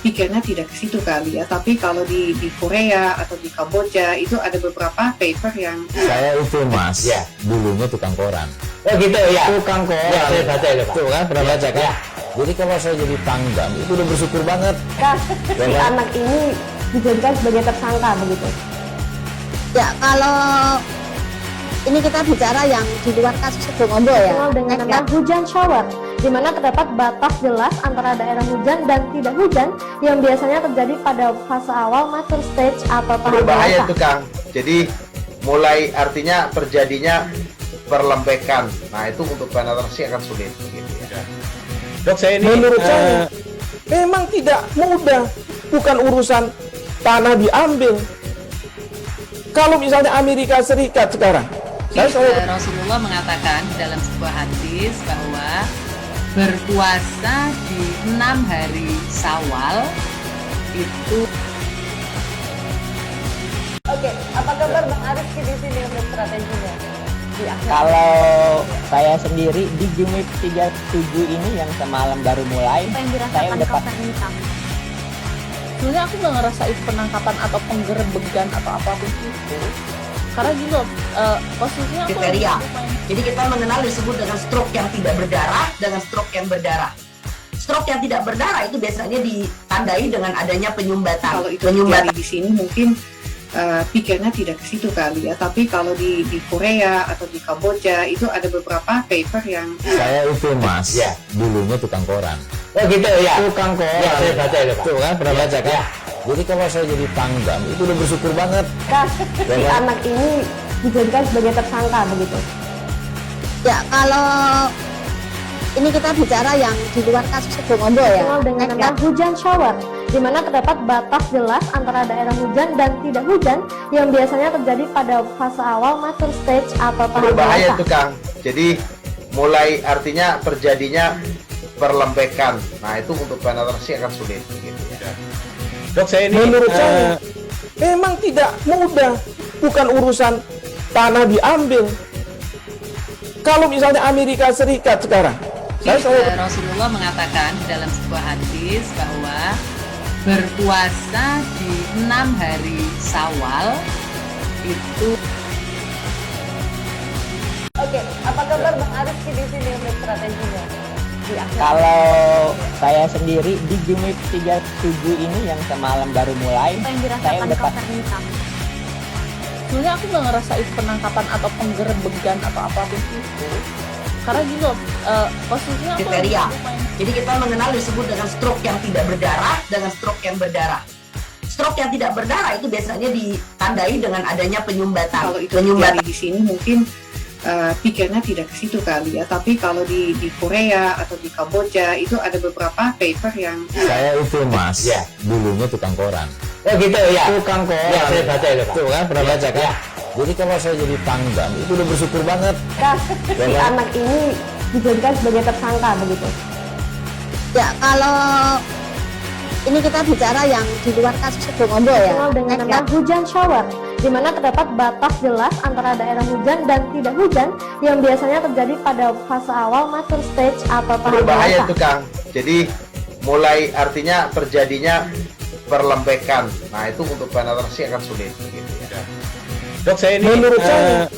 pikirnya tidak ke situ kali ya, tapi kalau di Korea atau di Kamboja itu ada beberapa paper yang
saya itu Mas, ya, dulunya tukang koran. Oh gitu ya. Tukang koran. Ya, saya baca itu Pak. Tuh kan pernah baca kan? Ya. Jadi kalau saya jadi Pangdam itu udah bersyukur banget.
Si anak ini dijadikan sebagai tersangka begitu.
Ya, kalau ini kita bicara yang di luar kasus Sebongombo ya.
Dengan nama hujan shower, di mana terdapat batas jelas antara daerah hujan dan tidak hujan yang biasanya terjadi pada fase awal mature stage atau tahap
berbahaya
dewasa.
itu Kang. Jadi mulai artinya terjadinya perlembekan. Nah itu untuk penetrasi akan sulit. Gitu ya.
Dok, saya ini menurut saya memang tidak mudah, bukan urusan tanah diambil. Kalau misalnya Amerika Serikat sekarang,
Rasulullah mengatakan dalam sebuah hadis bahwa berpuasa di 6 hari Syawal itu.
Oke, apa kabar Bang Ariski di sini untuk strateginya?
Kalau saya sendiri di Gumip 37 ini yang semalam baru mulai, saya udah
sebenarnya aku nggak ngerasa itu penangkapan atau penggerebegan atau apapun itu, karena gini loh, posisinya
kriteria. Jadi kita mengenal disebut dengan stroke yang tidak berdarah dengan stroke yang berdarah. Stroke yang tidak berdarah itu biasanya ditandai dengan adanya penyumbatan.
Kalau itu terjadi di sini mungkin pikirnya tidak ke situ kali ya, tapi kalau di Korea atau di Kamboja itu ada beberapa paper yang
saya itu Mas, ya, dulunya tukang koran. Oh gitu ya. Tukang koran. Ya, saya baca itu Pak. Tuh kan pernah baca kan? Ya. Jadi kalau saya jadi Pangdam itu udah bersyukur banget.
Si anak ini dijadikan sebagai tersangka begitu.
Ya, kalau ini kita bicara yang di luar kasus Sebongombo ya.
Dengan nama hujan shower, di mana terdapat batas jelas antara daerah hujan dan tidak hujan yang biasanya terjadi pada fase awal mature stage atau tahap
berbahaya
dewasa.
itu Kang. Jadi mulai artinya terjadinya perlembekan. Nah itu untuk penetrasi akan sulit. Gitu ya.
Dok, saya ini menurut saya memang tidak mudah, bukan urusan tanah diambil. Kalau misalnya Amerika Serikat sekarang,
Rasulullah mengatakan dalam sebuah hadis bahwa berpuasa di 6 hari Syawal itu.
Oke, apa kabar Bang Ariski di sini untuk strateginya?
Kalau saya sendiri di Gumip 37 ini yang semalam baru mulai, saya udah
sebenarnya aku nggak ngerasa itu penangkapan atau penggerebegan atau apapun itu, karena gini loh, posisinya
kriteria. Jadi kita mengenal disebut dengan stroke yang tidak berdarah dengan stroke yang berdarah. Stroke yang tidak berdarah itu biasanya ditandai dengan adanya penyumbatan.
Kalau itu terjadi di sini mungkin pikirnya tidak ke situ kali ya. Tapi kalau di Korea atau di Kamboja itu ada beberapa paper yang
Saya itu Mas, dulunya tukang koran. Oh gitu ya. Tukang koran. Ya, saya baca itu Pak. Tuh kan, pernah baca kan? Ya. Jadi kalau saya jadi Pangdam itu udah bersyukur banget.
Si anak ini dijadikan sebagai tersangka begitu.
Ya, kalau ini kita bicara yang di luar kasus Subombo ya.
Dengan nama hujan shower, di mana terdapat batas jelas antara daerah hujan dan tidak hujan yang biasanya terjadi pada fase awal mature stage atau tahap
Berbahaya
dewasa.
itu Kang. Jadi mulai artinya terjadinya perlembekan. Nah itu untuk penetrasi akan sulit. Gitu ya.
Dok, saya ini menurut saya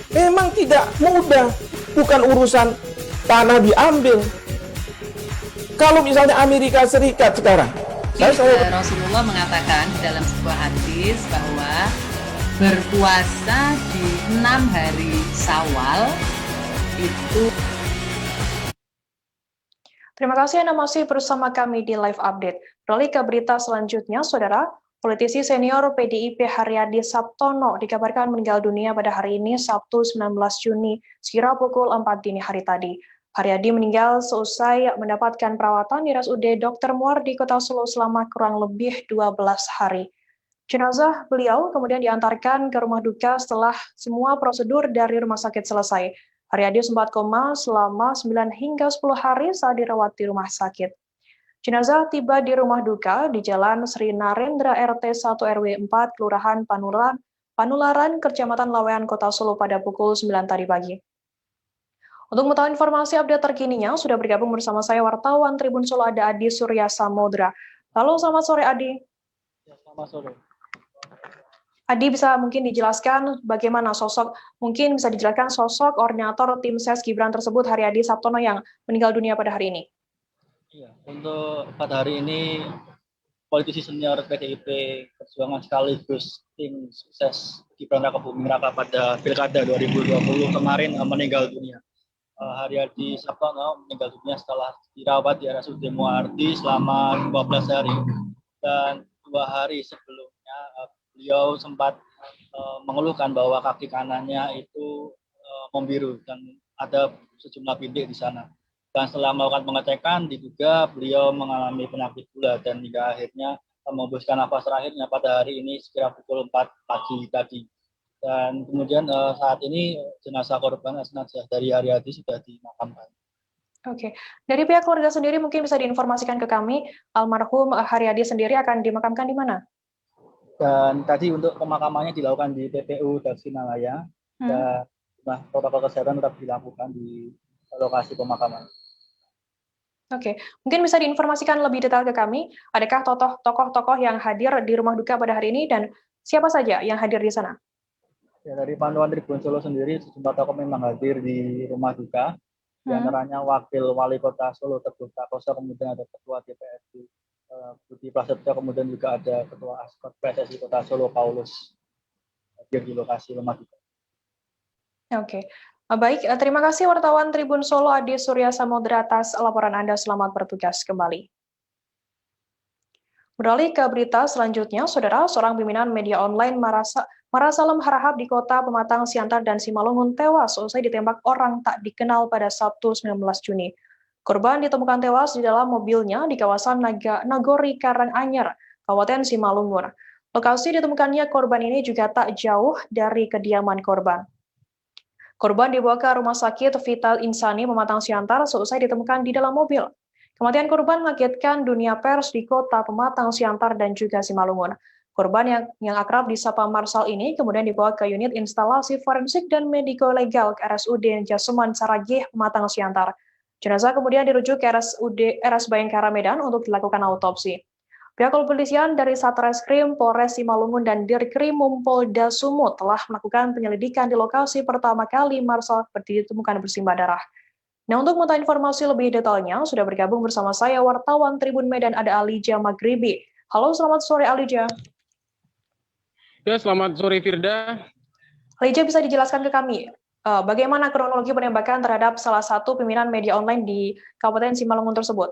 memang tidak mudah, bukan urusan tanah diambil. Kalau misalnya Amerika Serikat sekarang,
Rasulullah mengatakan dalam sebuah hadis bahwa berpuasa di 6 hari Syawal itu.
Terima kasih Anda masih bersama kami di Live Update. Beralih ke berita selanjutnya, Saudara. Politisi senior PDIP Haryadi Sabtono dikabarkan meninggal dunia pada hari ini, Sabtu 19 Juni, sekira pukul 4 dini hari tadi. Haryadi meninggal seusai mendapatkan perawatan di RSUD Dr. Muar di Kota Solo selama kurang lebih 12 hari. Jenazah beliau kemudian diantarkan ke rumah duka setelah semua prosedur dari rumah sakit selesai. Haryadi sempat koma selama 9 hingga 10 hari saat dirawat di rumah sakit. Jenazah tiba di rumah duka di Jalan Sri Narendra RT 1 RW 4 Kelurahan Panularan, Kecamatan Lawean, Kota Solo pada pukul 9 tadi pagi. Untuk mengetahui informasi update terkininya, sudah bergabung bersama saya wartawan Tribun Solo ada Adi Surya Samodra. Halo, selamat sore Adi.
Ya, selamat sore.
Adi bisa mungkin dijelaskan bagaimana bisa dijelaskan sosok koordinator tim SES Gibran tersebut Haryadi Sabtono yang meninggal dunia pada hari ini.
Iya, untuk pada hari ini politisi senior PDIP Perjuangan sekaligus tim sukses Gibran Raka Buming Raka pada Pilkada 2020 kemarin meninggal dunia. Haryadi Sabtono meninggal dunia setelah dirawat di RSUD Muardi selama 15 hari. Dan 2 hari sebelumnya beliau sempat mengeluhkan bahwa kaki kanannya itu membiru dan ada sejumlah bintik di sana. Dan setelah melakukan pengecekan diduga beliau mengalami penyakit gula dan hingga akhirnya menghembuskan nafas terakhirnya pada hari ini sekira pukul 4 pagi tadi. Dan kemudian saat ini jenazah korban jenazah dari Haryadi sudah dimakamkan.
Oke, dari pihak keluarga sendiri mungkin bisa diinformasikan ke kami, almarhum Haryadi sendiri akan dimakamkan di mana?
Dan tadi untuk pemakamannya dilakukan di TPU Tasikmalaya dan protokol kesehatan tetap dilakukan di lokasi pemakaman.
Oke, mungkin bisa diinformasikan lebih detail ke kami, adakah tokoh-tokoh yang hadir di rumah duka pada hari ini dan siapa saja yang hadir di sana?
Ya, dari pantauan Tribun Solo sendiri, sejumlah tokoh memang hadir di rumah duka. Di antaranya Wakil Wali Kota Solo Teguh Prakoso, kemudian ada Ketua DPRD Budi Prasetyo, kemudian juga ada Ketua Askot PSSI Kota Solo Paulus hadir di lokasi rumah duka.
Oke, baik. Terima kasih wartawan Tribun Solo Adi Surya Samodra atas laporan Anda. Selamat bertugas kembali. Beralih ke berita selanjutnya, Saudara, seorang pimpinan media online Marasalem Harahap di Kota Pematang Siantar dan Simalungun tewas usai ditembak orang tak dikenal pada Sabtu 19 Juni. Korban ditemukan tewas di dalam mobilnya di kawasan Nagori Karanganyar, Kabupaten Simalungun. Lokasi ditemukannya korban ini juga tak jauh dari kediaman korban. Korban dibawa ke Rumah Sakit Vital Insani Pematang Siantar seusai ditemukan di dalam mobil. Kematian korban mengagetkan dunia pers di Kota Pematang Siantar dan juga Simalungun. Korban yang akrab disapa Marsal ini kemudian dibawa ke unit instalasi forensik dan mediko-legal ke RSUD Jasuman Saragih Pematang Siantar. Jenazah kemudian dirujuk ke RS Bayangkara Medan untuk dilakukan autopsi. Pihak kepolisian dari Satreskrim Polres Simalungun dan Dirkrimum Polda Sumut telah melakukan penyelidikan di lokasi pertama kali Marsal ditemukan bersimbah darah. Nah, untuk mengetahui informasi lebih detailnya, sudah bergabung bersama saya wartawan Tribun Medan ada Alija Magribi. Halo, selamat sore Alija.
Ya, selamat sore Firda.
Alija, bisa dijelaskan ke kami, bagaimana kronologi penembakan terhadap salah satu pimpinan media online di Kabupaten Simalungun tersebut?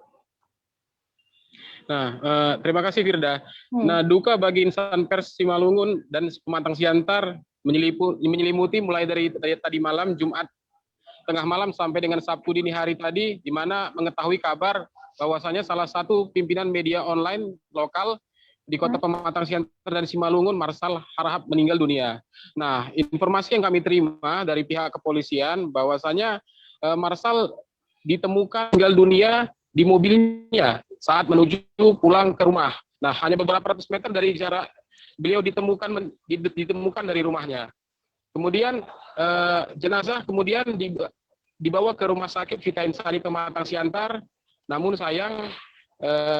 Nah, terima kasih Firda. Nah, duka bagi insan pers Simalungun dan Pematang Siantar menyelimuti mulai dari tadi malam, Jumat tengah malam sampai dengan Sabtu dini hari tadi, di mana mengetahui kabar bahwasanya salah satu pimpinan media online lokal di Kota Pematang Siantar dan Simalungun, Marsal Harahap, meninggal dunia. Nah, informasi yang kami terima dari pihak kepolisian bahwasanya Marsal ditemukan meninggal dunia di mobilnya saat menuju pulang ke rumah. Nah, hanya beberapa ratus meter dari jarak beliau ditemukan dari rumahnya. Kemudian jenazah kemudian dibawa ke Rumah Sakit Vita Insani Pematang Siantar. Namun sayang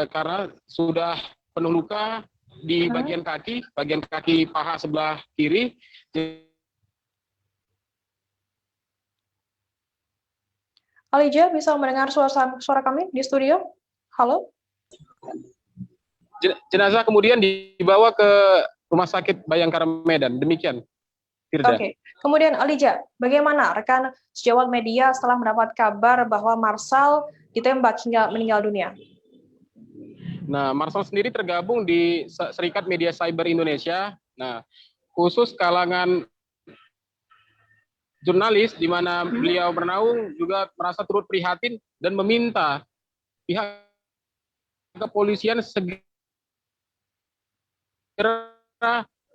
karena sudah penuh luka di bagian kaki paha sebelah kiri.
Alija, bisa mendengar suara kami di studio? Halo?
Jenazah kemudian dibawa ke Rumah Sakit Bayangkara Medan. Demikian, Firda.
Oke. Kemudian Alija, bagaimana rekan sejawat media setelah mendapat kabar bahwa Marsal ditembak hingga meninggal dunia?
Nah, Marsal sendiri tergabung di Serikat Media Cyber Indonesia. Nah, khusus kalangan jurnalis di mana beliau bernaung juga merasa turut prihatin dan meminta pihak kepolisian segera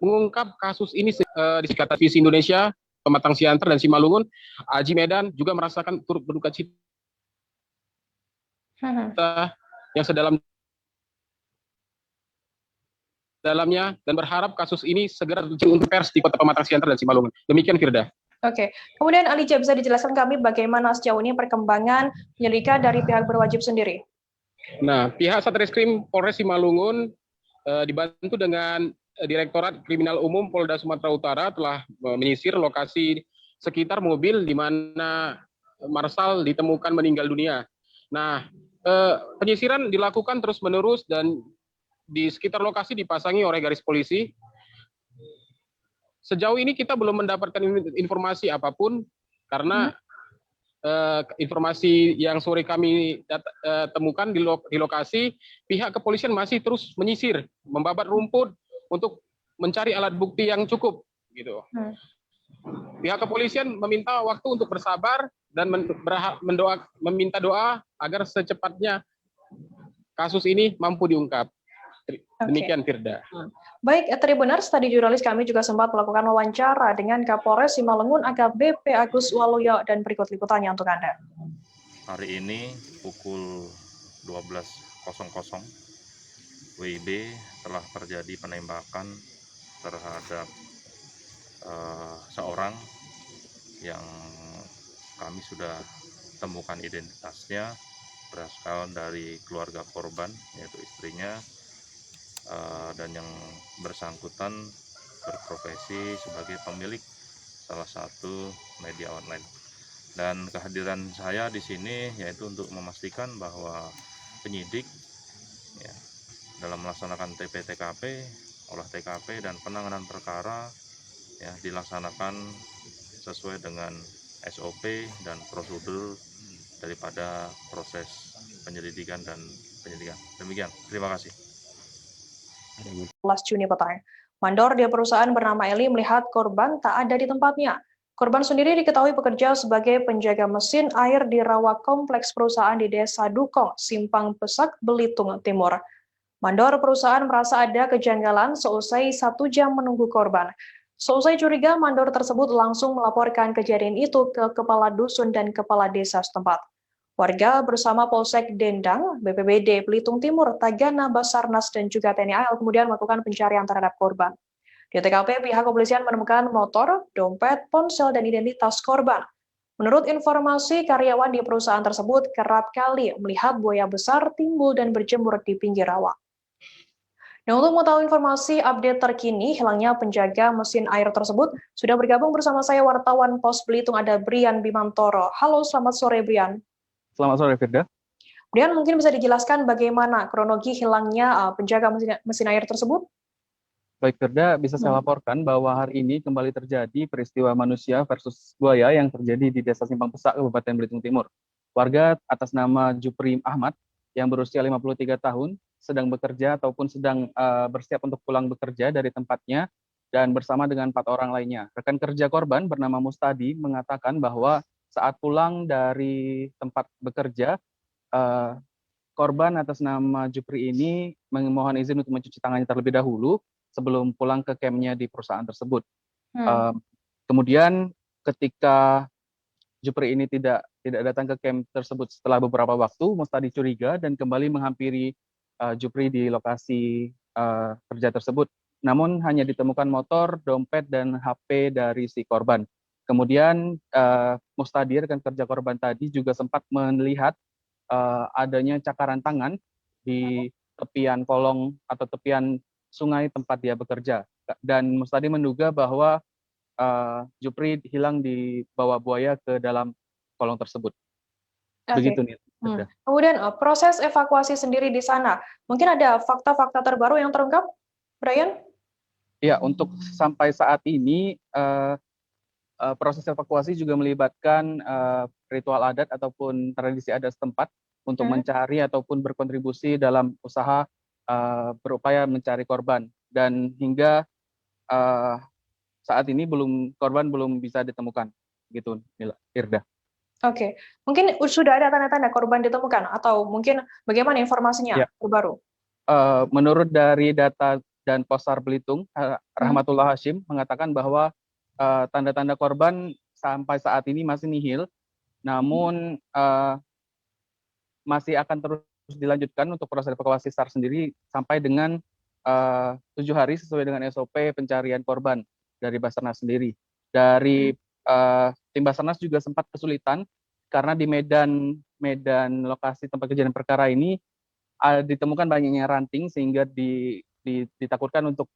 mengungkap kasus ini. Di Sekat Visi Indonesia, Pematang Siantar dan Simalungun, Aji Medan juga merasakan turut berduka cita yang sedalamnya dan berharap kasus ini segera diusut untuk pers di Kota Pematang Siantar dan Simalungun. Demikian, Firda.
Oke. Kemudian Alija, bisa dijelaskan kami bagaimana sejauh ini perkembangan penyelidikan dari pihak berwajib sendiri?
Nah, pihak Satreskrim Polres Simalungun dibantu dengan Direktorat Kriminal Umum Polda Sumatera Utara telah menyisir lokasi sekitar mobil di mana Marsal ditemukan meninggal dunia. Nah, penyisiran dilakukan terus-menerus dan di sekitar lokasi dipasangi oleh garis polisi. Sejauh ini kita belum mendapatkan informasi apapun karena informasi yang sore kami temukan di lokasi, pihak kepolisian masih terus menyisir, membabat rumput untuk mencari alat bukti yang cukup, gitu. Pihak kepolisian meminta waktu untuk bersabar dan meminta doa agar secepatnya kasus ini mampu diungkap. Demikian, Firda.
Baik, Tribuners, tadi jurnalis kami juga sempat melakukan wawancara dengan Kapolres Simalungun AKBP Agus Waluyo dan berikut liputannya untuk Anda.
Hari ini pukul 12.00 WIB telah terjadi penembakan terhadap seorang yang kami sudah temukan identitasnya, berasal dari keluarga korban, yaitu istrinya, dan yang bersangkutan berprofesi sebagai pemilik salah satu media online. Dan kehadiran saya di sini yaitu untuk memastikan bahwa penyidik ya, dalam melaksanakan TP-TKP, olah TKP dan penanganan perkara ya dilaksanakan sesuai dengan SOP dan prosedur daripada proses penyelidikan dan penyidikan. Demikian, terima kasih.
11 Juni petang, mandor di perusahaan bernama Eli melihat korban tak ada di tempatnya. Korban sendiri diketahui bekerja sebagai penjaga mesin air di rawa kompleks perusahaan di Desa Dukong, Simpang Pesak, Belitung Timur. Mandor perusahaan merasa ada kejanggalan seusai 1 jam menunggu korban. Seusai curiga, mandor tersebut langsung melaporkan kejadian itu ke kepala dusun dan kepala desa setempat. Warga bersama Polsek Dendang, BPBD Belitung Timur, Tagana, Basarnas, dan juga TNI AL kemudian melakukan pencarian terhadap korban. Di TKP, pihak kepolisian menemukan motor, dompet, ponsel, dan identitas korban. Menurut informasi, karyawan di perusahaan tersebut kerap kali melihat buaya besar timbul dan berjemur di pinggir rawa. Dan untuk mengetahui informasi update terkini hilangnya penjaga mesin air tersebut, sudah bergabung bersama saya wartawan Pos Belitung ada Brian Bimantoro. Halo, selamat sore Brian.
Selamat sore Firda.
Brian, mungkin bisa dijelaskan bagaimana kronologi hilangnya penjaga mesin air tersebut?
Baik Firda, bisa saya laporkan bahwa hari ini kembali terjadi peristiwa manusia versus buaya yang terjadi di Desa Simpang Pesak, Kabupaten Belitung Timur. Warga atas nama Jupri Ahmad yang berusia 53 tahun sedang bekerja ataupun sedang bersiap untuk pulang bekerja dari tempatnya dan bersama dengan 4 orang lainnya. Rekan kerja korban bernama Mustadi mengatakan bahwa saat pulang dari tempat bekerja, korban atas nama Jupri ini memohon izin untuk mencuci tangannya terlebih dahulu sebelum pulang ke campnya di perusahaan tersebut. Kemudian ketika Jupri ini tidak datang ke camp tersebut setelah beberapa waktu, Mustadi curiga dan kembali menghampiri Jupri di lokasi kerja tersebut. Namun hanya ditemukan motor, dompet, dan HP dari si korban. Kemudian Mustadi, rekan kerja korban tadi, juga sempat melihat adanya cakaran tangan di tepian kolong atau tepian sungai tempat dia bekerja. Dan Mustadi menduga bahwa Jupri hilang di bawah buaya ke dalam kolong tersebut. Begitu nih.
Kemudian proses evakuasi sendiri di sana, mungkin ada fakta-fakta terbaru yang terungkap, Brian?
Ya, untuk sampai saat ini proses evakuasi juga melibatkan ritual adat ataupun tradisi adat setempat untuk mencari ataupun berkontribusi dalam usaha berupaya mencari korban. Dan hingga saat ini korban belum bisa ditemukan, gitu, Irda.
Oke, mungkin sudah ada tanda-tanda korban ditemukan atau mungkin bagaimana informasinya terbaru?
Menurut dari data dan Posar Belitung, Rahmatullah Hashim mengatakan bahwa tanda-tanda korban sampai saat ini masih nihil, namun masih akan terus dilanjutkan untuk proses evakuasi SAR sendiri sampai dengan 7 hari sesuai dengan SOP pencarian korban dari Basarnas sendiri. Dari tim Basarnas juga sempat kesulitan karena di medan lokasi tempat kejadian perkara ini ditemukan banyaknya ranting sehingga ditakutkan untuk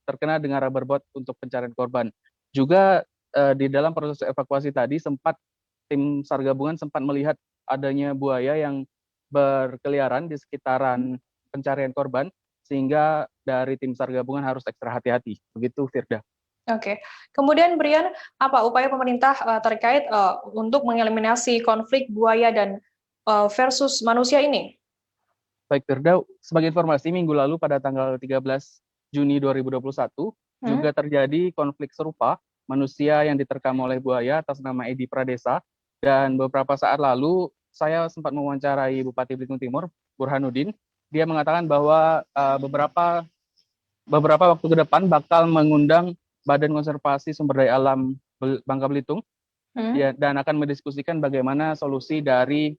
terkena dengan rubber boat untuk pencarian korban. Juga di dalam proses evakuasi tadi tim SAR gabungan sempat melihat adanya buaya yang berkeliaran di sekitaran pencarian korban, sehingga dari tim SAR gabungan harus ekstra hati-hati. Begitu, Firda.
Oke. Kemudian, Brian, apa upaya pemerintah terkait untuk mengeliminasi konflik buaya dan versus manusia ini?
Baik, Firda, sebagai informasi, minggu lalu pada tanggal 13 Juni 2021 juga terjadi konflik serupa manusia yang diterkam oleh buaya atas nama Edi Pradesa, dan beberapa saat lalu saya sempat mewawancarai Bupati Belitung Timur, Burhanuddin. Dia mengatakan bahwa beberapa waktu ke depan bakal mengundang Badan Konservasi Sumber Daya Alam Bangka Belitung dan akan mendiskusikan bagaimana solusi dari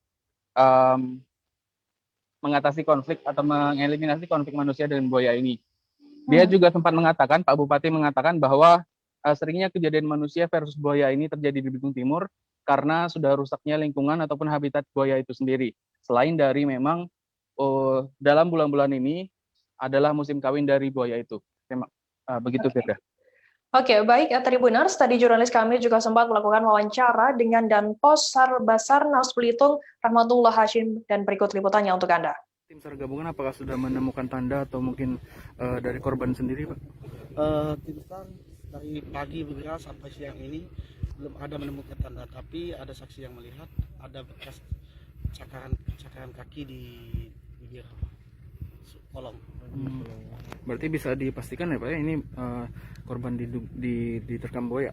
mengatasi konflik atau mengeliminasi konflik manusia dan buaya ini. Dia juga sempat mengatakan, Pak Bupati mengatakan bahwa seringnya kejadian manusia versus buaya ini terjadi di Belitung Timur karena sudah rusaknya lingkungan ataupun habitat buaya itu sendiri. Selain dari memang dalam bulan-bulan ini adalah musim kawin dari buaya itu. Begitu, Firda.
Oke, baik, Tribuners. Tadi jurnalis kami juga sempat melakukan wawancara dengan Danpos SAR Basarnas Belitung, Rahmatullah Hashim, dan berikut liputannya untuk Anda.
Tim SAR gabungan apakah sudah menemukan tanda atau mungkin dari korban sendiri, Pak?
Tim SAR dari pagi bergerak sampai siang ini belum ada menemukan tanda, tapi ada saksi yang melihat ada bekas cakaran kaki di bibir kolong.
Berarti bisa dipastikan ya Pak ya, ini korban diterkam buaya?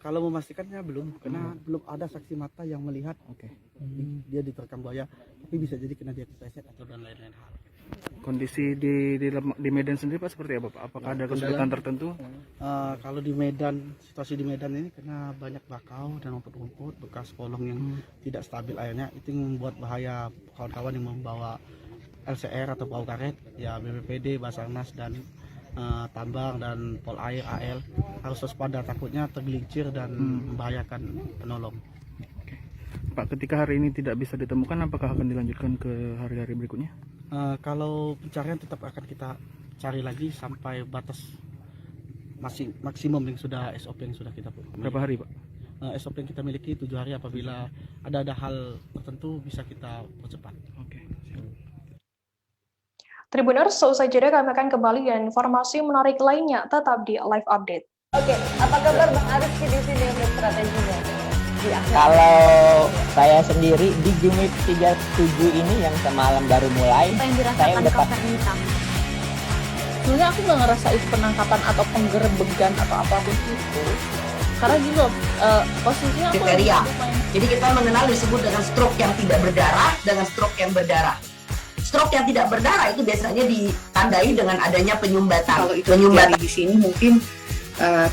Kalau memastikannya belum, karena belum ada saksi mata yang melihat dia diterkam buaya, tapi bisa jadi kena dia kepleset atau dan lain-lain hal.
Kondisi di Medan sendiri Pak seperti apa Pak? Apakah ada kesulitan tertentu?
Kalau di Medan, situasi di Medan ini karena banyak bakau dan rumput-rumput, bekas kolong yang tidak stabil airnya, itu yang membuat bahaya kawan-kawan yang membawa LCR atau perahu karet, ya BPPD, Basarnas dan tambang dan pol air AL harus waspada, takutnya tergelincir dan membahayakan penolong.
Pak, ketika hari ini tidak bisa ditemukan, apakah akan dilanjutkan ke hari-hari berikutnya?
Kalau pencarian tetap akan kita cari lagi sampai batas maksimum yang sudah SOP yang sudah kita miliki.
Berapa hari Pak?
SOP yang kita miliki 7 hari, apabila ada hal tertentu bisa kita percepat.
Oke.
Tribuners, seusai jeda kami akan kembali dengan informasi menarik lainnya, tetap di Live Update.
Oke, apa kabar Bang Arifki di sini untuk strateginya?
Kalau saya sendiri di Jumip 37 ini yang semalam baru mulai, saya udah
sebenarnya aku nggak ngerasa itu penangkapan atau penggerebegan atau apapun itu, karena gini loh, posisinya aku
kriteria. Jadi kita mengenal disebut dengan stroke yang tidak berdarah dengan stroke yang berdarah. Stroke yang tidak berdarah itu biasanya ditandai dengan adanya penyumbatan.
Kalau itu terjadi di sini mungkin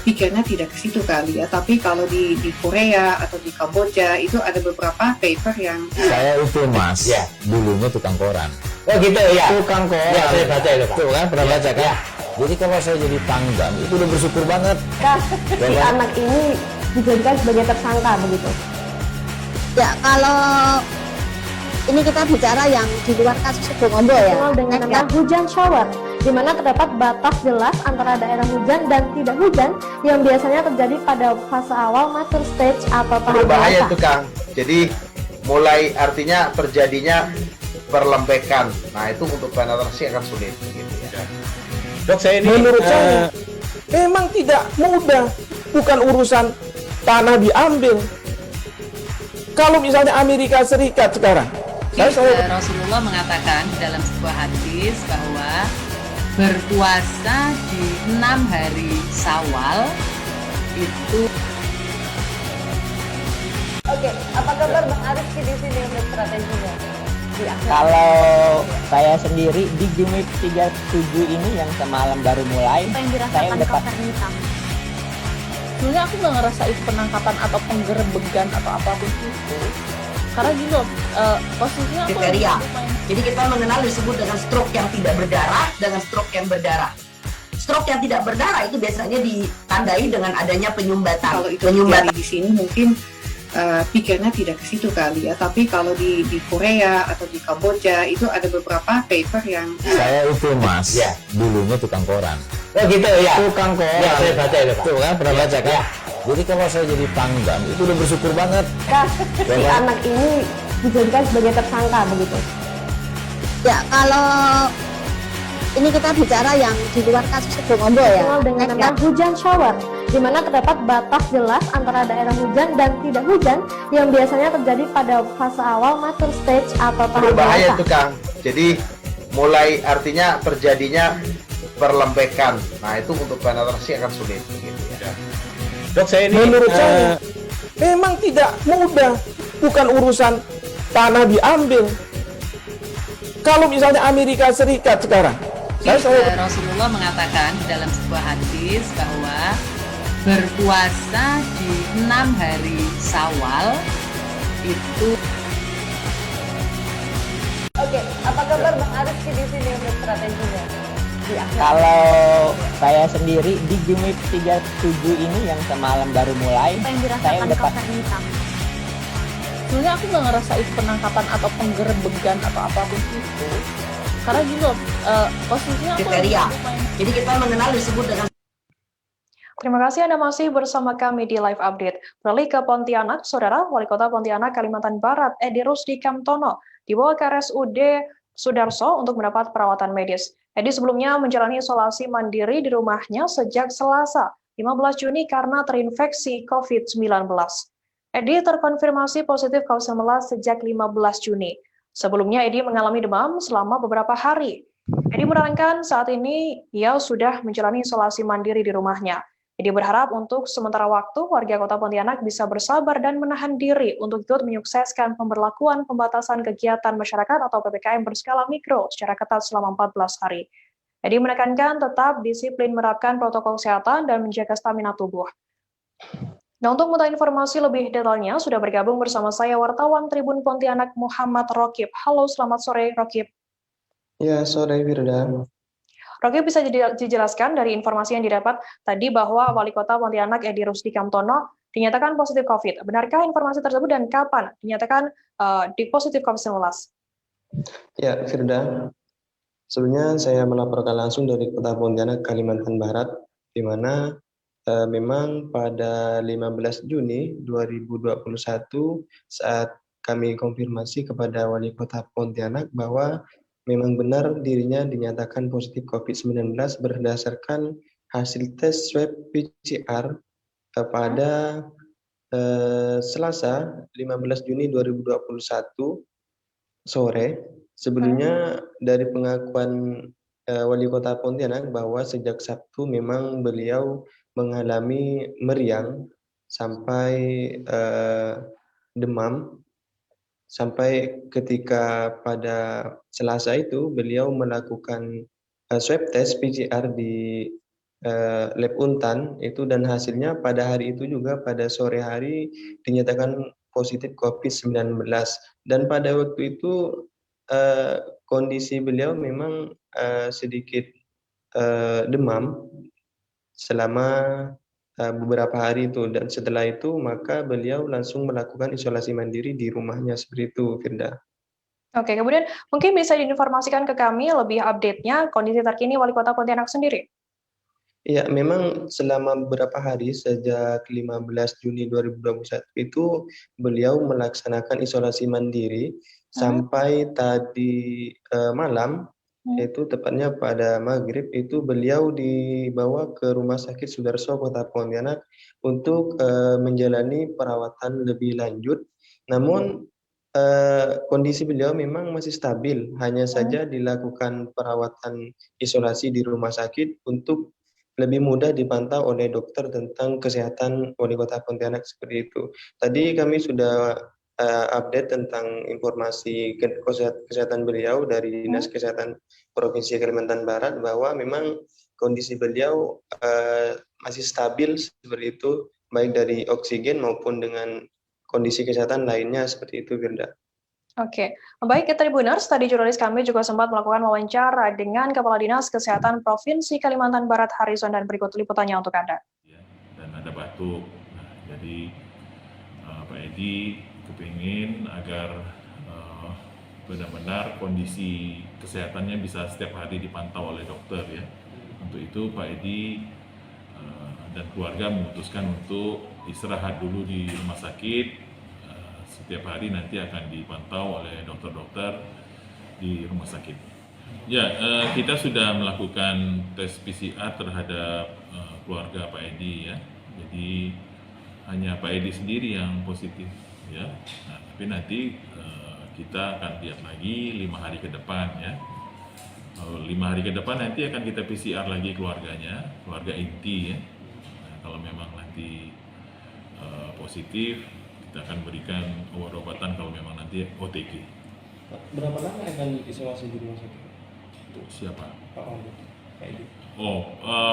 pikirnya tidak ke situ kali ya, tapi kalau di Korea atau di Kamboja itu ada beberapa paper yang
saya itu mas, ya dulunya tukang koran. Oh gitu ya, tukang koran. Ya saya baca itu pak. Tuh kan pernah baca kan? Ya. Jadi kalau saya jadi Pangdam itu udah bersyukur banget.
Si anak ini dijadikan sebagai tersangka begitu.
Ya kalau ini kita bicara yang di luar kasus Sebongondo ya.
Dengan nama hujan shower, di mana terdapat batas jelas antara daerah hujan dan tidak hujan yang biasanya terjadi pada fase awal mature stage atau tahap
berbahaya
dewasa.
itu Kang. Jadi mulai artinya terjadinya perlembekan. Nah itu untuk penetrasi akan sulit. Gitu ya.
Dok, saya ini menurut saya memang tidak mudah, bukan urusan tanah diambil. Kalau misalnya Amerika Serikat sekarang,
Rasulullah mengatakan dalam sebuah hadis bahwa berpuasa di 6 hari Syawal itu.
Oke, apa kabar Bang Arif di sini untuk strateginya?
Kalau saya sendiri di Gimik 37 ini yang semalam baru mulai, saya udah
sebenarnya aku nggak ngerasa itu penangkapan atau penggerebegan atau apapun itu, karena gini loh, posisinya aku
kriteria. Jadi kita mengenal disebut dengan stroke yang tidak berdarah dengan stroke yang berdarah. Stroke yang tidak berdarah itu biasanya ditandai dengan adanya penyumbatan.
Kalau itu terjadi di sini mungkin pikirnya tidak ke situ kali ya, tapi kalau di Korea atau di Kamboja itu ada beberapa paper yang
saya itu mas, ya dulunya tukang koran. Oh gitu ya, tukang koran. Ya saya baca itu pak. Tuh kan pernah baca kan? Ya. Jadi kalau saya jadi Pangdam itu udah bersyukur banget.
Si anak ini dijadikan sebagai tersangka begitu.
Ya kalau ini kita bicara yang di luar kasus Sebongondo ya.
Dengan nama hujan shower, di mana terdapat batas jelas antara daerah hujan dan tidak hujan yang biasanya terjadi pada fase awal mature stage atau tahap
berbahaya
dewasa.
itu Kang. Jadi mulai artinya terjadinya perlembekan. Nah itu untuk penetrasi akan sulit. Gitu ya.
Dok, saya ini menurut saya memang tidak mudah, bukan urusan tanah diambil. Kalau misalnya Amerika Serikat sekarang,
Rasulullah mengatakan dalam sebuah hadis bahwa berpuasa di 6 hari Syawal itu.
Oke, apa kabar Bang Arif di sini untuk strateginya?
Kalau saya sendiri di Gimik 37 ini yang semalam baru mulai, saya udah
sebenarnya aku nggak ngerasa itu penangkapan atau penggerebegan atau apapun itu, karena gini loh, posisinya aku
kriteria. Jadi kita mengenal disebut dengan.
Terima kasih Anda masih bersama kami di Live Update. Beralih ke Pontianak, Saudara, Wali Kota Pontianak, Kalimantan Barat, Edi Rusdi Kamtono, dibawa ke RSUD Sudarso untuk mendapat perawatan medis. Edi sebelumnya menjalani isolasi mandiri di rumahnya sejak Selasa, 15 Juni karena terinfeksi COVID-19. Edi terkonfirmasi positif COVID-19 sejak 15 Juni. Sebelumnya Edi mengalami demam selama beberapa hari. Edi menerangkan saat ini ia sudah menjalani isolasi mandiri di rumahnya. Edi berharap untuk sementara waktu warga Kota Pontianak bisa bersabar dan menahan diri untuk ikut menyukseskan pemberlakuan pembatasan kegiatan masyarakat atau PPKM berskala mikro secara ketat selama 14 hari. Edi menekankan tetap disiplin menerapkan protokol kesehatan dan menjaga stamina tubuh. Nah, untuk mengetahui informasi lebih detailnya, sudah bergabung bersama saya wartawan Tribun Pontianak Muhammad Rokib. Halo, selamat sore Rokib.
Ya, sore Firda.
Rokib, bisa dijelaskan dari informasi yang didapat tadi bahwa Wali Kota Pontianak Edi Rusdi Kamtono dinyatakan positif COVID. Benarkah informasi tersebut dan kapan dinyatakan positif COVID-19?
Ya, Firda. Sebelumnya saya melaporkan langsung dari Kota Pontianak, Kalimantan Barat, di mana memang pada 15 Juni 2021 saat kami konfirmasi kepada Wali Kota Pontianak bahwa memang benar dirinya dinyatakan positif COVID-19 berdasarkan hasil tes swab PCR pada Selasa 15 Juni 2021 sore. Sebelumnya dari pengakuan Wali Kota Pontianak bahwa sejak Sabtu memang beliau mengalami meriang sampai demam, sampai ketika pada Selasa itu beliau melakukan swab test PCR di lab Untan itu, dan hasilnya pada hari itu juga pada sore hari dinyatakan positif COVID-19, dan pada waktu itu kondisi beliau memang sedikit demam selama beberapa hari itu, dan setelah itu maka beliau langsung melakukan isolasi mandiri di rumahnya seperti itu, Firda.
Oke, kemudian mungkin bisa diinformasikan ke kami lebih update-nya kondisi terkini Wali Kota Pontianak sendiri.
Ya, memang selama beberapa hari sejak 15 Juni 2021 itu beliau melaksanakan isolasi mandiri sampai tadi malam, yaitu tepatnya pada maghrib itu beliau dibawa ke Rumah Sakit Sudarso Kota Pontianak untuk menjalani perawatan lebih lanjut. Namun kondisi beliau memang masih stabil, hanya saja dilakukan perawatan isolasi di rumah sakit untuk lebih mudah dipantau oleh dokter tentang kesehatan Wali Kota Pontianak seperti itu. Tadi kami sudah update tentang informasi kesehatan beliau dari Dinas Kesehatan Provinsi Kalimantan Barat bahwa memang kondisi beliau masih stabil seperti itu, baik dari oksigen maupun dengan kondisi kesehatan lainnya seperti itu, Firda.
Oke, baik ya Tribuners, tadi jurnalis kami juga sempat melakukan wawancara dengan Kepala Dinas Kesehatan Provinsi Kalimantan Barat Harrison, dan berikut liputannya untuk Anda.
Dan ada batuk, jadi Pak Edi kepingin agar benar-benar kondisi kesehatannya bisa setiap hari dipantau oleh dokter ya. Untuk itu Pak Edi dan keluarga memutuskan untuk istirahat dulu di rumah sakit. Setiap hari nanti akan dipantau oleh dokter-dokter di rumah sakit. Ya, kita sudah melakukan tes PCR terhadap keluarga Pak Edi ya. Jadi hanya Pak Edi sendiri yang positif ya. Nah, tapi nanti kita akan lihat lagi 5 hari ke depan ya. 5 hari ke depan nanti akan kita PCR lagi keluarganya, keluarga inti ya. Nah, kalau memang nanti positif, kita akan berikan obat-obatan kalau memang nanti OTG.
Berapa lama akan isolasi di rumah sakit?
Siapa?
Pak Edi.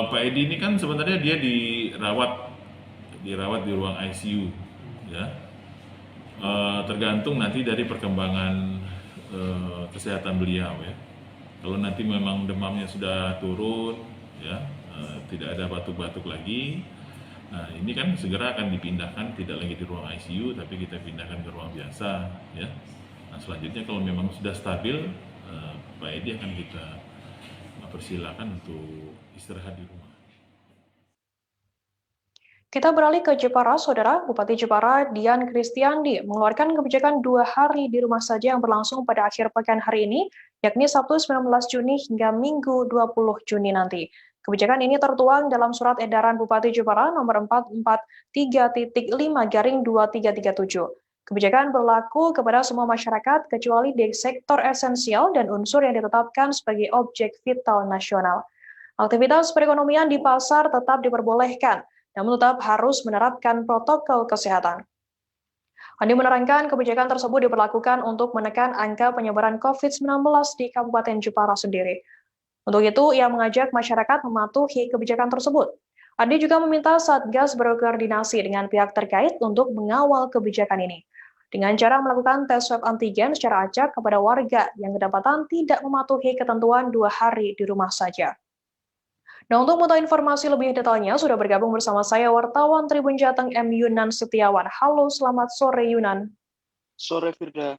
Pak Edi ini kan sebenarnya dia dirawat di ruang ICU ya. Tergantung nanti dari perkembangan kesehatan beliau ya. Kalau nanti memang demamnya sudah turun ya, tidak ada batuk-batuk lagi, nah ini kan segera akan dipindahkan, tidak lagi di ruang ICU tapi kita pindahkan ke ruang biasa ya. Nah selanjutnya kalau memang sudah stabil, Pak Edi akan kita persilakan untuk istirahat di rumah.
Kita beralih ke Jepara, Saudara. Bupati Jepara, Dian Kristiandi, mengeluarkan kebijakan 2 hari di rumah saja yang berlangsung pada akhir pekan hari ini, yakni Sabtu 19 Juni hingga Minggu 20 Juni nanti. Kebijakan ini tertuang dalam Surat Edaran Bupati Jepara nomor 443.5/2337. Kebijakan berlaku kepada semua masyarakat kecuali di sektor esensial dan unsur yang ditetapkan sebagai objek vital nasional. Aktivitas perekonomian di pasar tetap diperbolehkan, namun tetap harus menerapkan protokol kesehatan. Andi menerangkan kebijakan tersebut diberlakukan untuk menekan angka penyebaran COVID-19 di Kabupaten Jepara sendiri. Untuk itu, ia mengajak masyarakat mematuhi kebijakan tersebut. Andi juga meminta Satgas berkoordinasi dengan pihak terkait untuk mengawal kebijakan ini, dengan cara melakukan tes swab antigen secara acak kepada warga yang kedapatan tidak mematuhi ketentuan 2 hari di rumah saja. Nah, untuk mengetahui informasi lebih detailnya, sudah bergabung bersama saya wartawan Tribun Jateng M. Yunan Setiawan. Halo, selamat sore Yunan.
Sore Firda.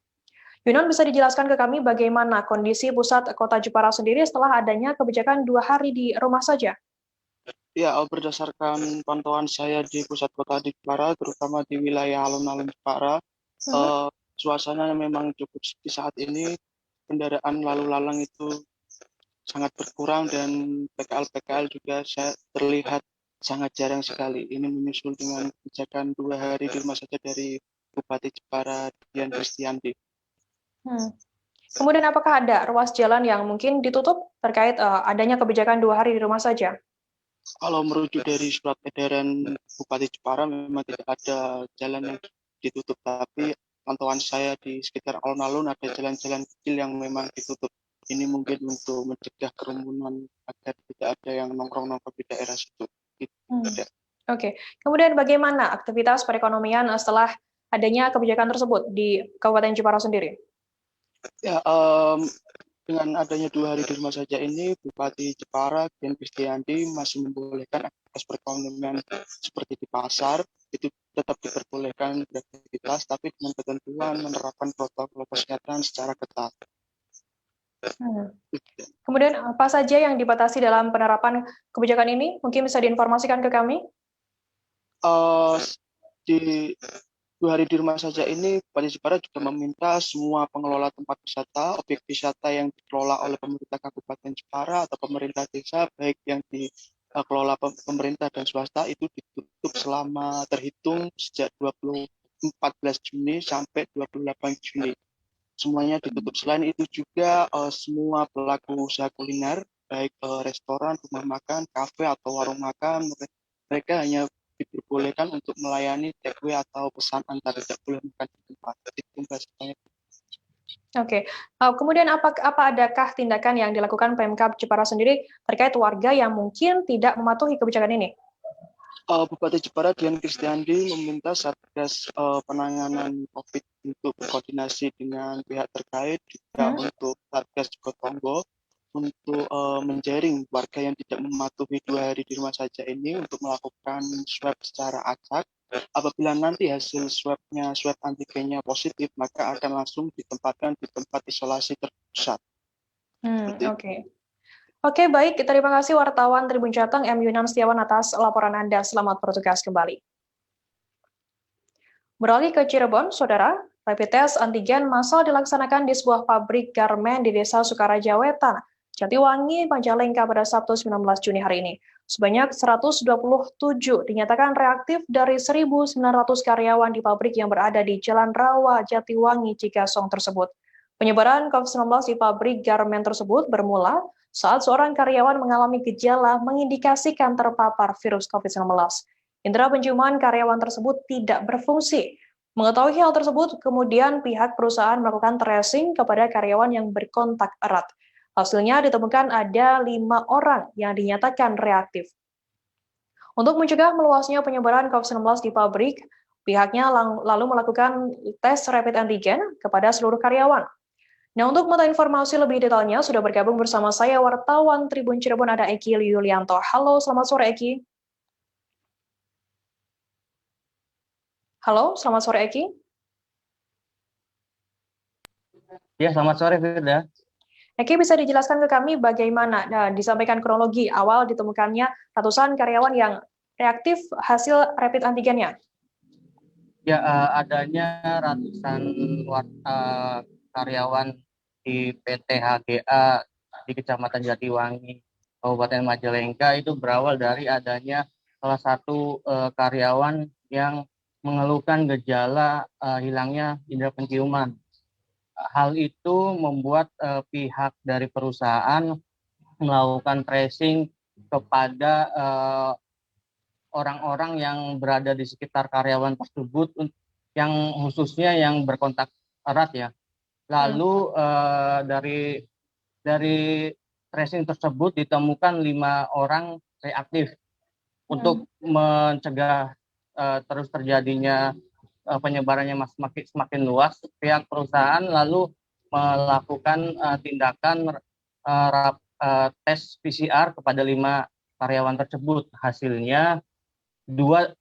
Yunan, bisa dijelaskan ke kami bagaimana kondisi pusat kota Jepara sendiri setelah adanya kebijakan 2 hari di rumah saja?
Ya, berdasarkan pantauan saya di pusat kota di Jepara, terutama di wilayah alun-alun Jepara, suasananya memang cukup sepi saat ini. Kendaraan lalu lalang itu sangat berkurang dan PKL juga terlihat sangat jarang sekali. Ini menyusul dengan kebijakan 2 hari di rumah saja dari Bupati Jepara Dian Kristiandi.
Kemudian apakah ada ruas jalan yang mungkin ditutup terkait adanya kebijakan 2 hari di rumah saja?
Kalau merujuk dari surat edaran Bupati Jepara memang tidak ada jalan yang ditutup, tapi pantauan saya di sekitar alun-alun ada jalan-jalan kecil yang memang ditutup. Ini mungkin untuk mencegah kerumunan agar tidak ada yang nongkrong-nongkrong di daerah situ.
Oke. Kemudian bagaimana aktivitas perekonomian setelah adanya kebijakan tersebut di Kabupaten Jepara sendiri?
Ya, dengan adanya 2 hari di rumah saja ini, Bupati Jepara, Dian Kristianti masih membolehkan aktivitas perekonomian seperti di pasar, itu tetap diperbolehkan beraktivitas, tapi dengan ketentuan menerapkan protokol kesehatan secara ketat.
Kemudian apa saja yang dibatasi dalam penerapan kebijakan ini? Mungkin bisa diinformasikan ke kami?
Di 2 hari di rumah saja ini, Bupati Jepara juga meminta semua pengelola tempat wisata, objek wisata yang dikelola oleh pemerintah Kabupaten Jepara atau pemerintah desa, baik yang dikelola pemerintah dan swasta, itu ditutup selama terhitung sejak 14 Juni sampai 28 Juni. Semuanya ditutup. Selain itu juga semua pelaku usaha kuliner, baik restoran, rumah makan, kafe atau warung makan, mereka hanya diperbolehkan untuk melayani take away atau pesan antar, tidak boleh makan di tempat. Itu bahasanya.
Oke. Kemudian apa adakah tindakan yang dilakukan Pemkab Jepara sendiri terkait warga yang mungkin tidak mematuhi kebijakan ini?
Bupati Jepara Dian Kristianti meminta Satgas penanganan COVID untuk berkoordinasi dengan pihak terkait, juga untuk Satgas Jogotongo untuk menjaring warga yang tidak mematuhi 2 hari di rumah saja ini untuk melakukan swab secara acak. Apabila nanti hasil swab antigennya positif, maka akan langsung ditempatkan di tempat isolasi terpusat.
Oke, baik. Terima kasih wartawan Tribun Jateng M. Yunam Setiawan atas laporan Anda. Selamat bertugas kembali. Beralih ke Cirebon, Saudara, rapid test antigen massal dilaksanakan di sebuah pabrik garmen di Desa Sukaraja Wetan, Jatiwangi, Majalengka pada Sabtu 19 Juni hari ini. Sebanyak 127 dinyatakan reaktif dari 1.900 karyawan di pabrik yang berada di Jalan Rawa, Jatiwangi, Cikasong tersebut. Penyebaran COVID-19 di pabrik garmen tersebut bermula saat seorang karyawan mengalami gejala mengindikasikan terpapar virus COVID-19. Indera penciuman karyawan tersebut tidak berfungsi. Mengetahui hal tersebut, kemudian pihak perusahaan melakukan tracing kepada karyawan yang berkontak erat. Hasilnya ditemukan ada 5 orang yang dinyatakan reaktif. Untuk mencegah meluasnya penyebaran COVID-19 di pabrik, pihaknya lalu melakukan tes rapid antigen kepada seluruh karyawan. Nah, untuk mengetahui informasi lebih detailnya, sudah bergabung bersama saya wartawan Tribun Cirebon ada Eki Yulianto. Halo, selamat sore Eki. Halo, selamat sore Eki.
Ya, selamat sore Firda.
Eki, bisa dijelaskan ke kami bagaimana disampaikan kronologi awal ditemukannya ratusan karyawan yang reaktif hasil rapid antigennya?
Ya, adanya ratusan karyawan di PT HGA di Kecamatan Jatiwangi, Kabupaten Majalengka itu berawal dari adanya salah satu karyawan yang mengeluhkan gejala hilangnya indera penciuman. Hal itu membuat pihak dari perusahaan melakukan tracing kepada orang-orang yang berada di sekitar karyawan tersebut, yang khususnya yang berkontak erat ya. Lalu dari tracing tersebut ditemukan 5 orang reaktif. Untuk mencegah terus terjadinya penyebarannya semakin luas, pihak perusahaan lalu melakukan tindakan tes PCR kepada 5 karyawan tersebut. Hasilnya dua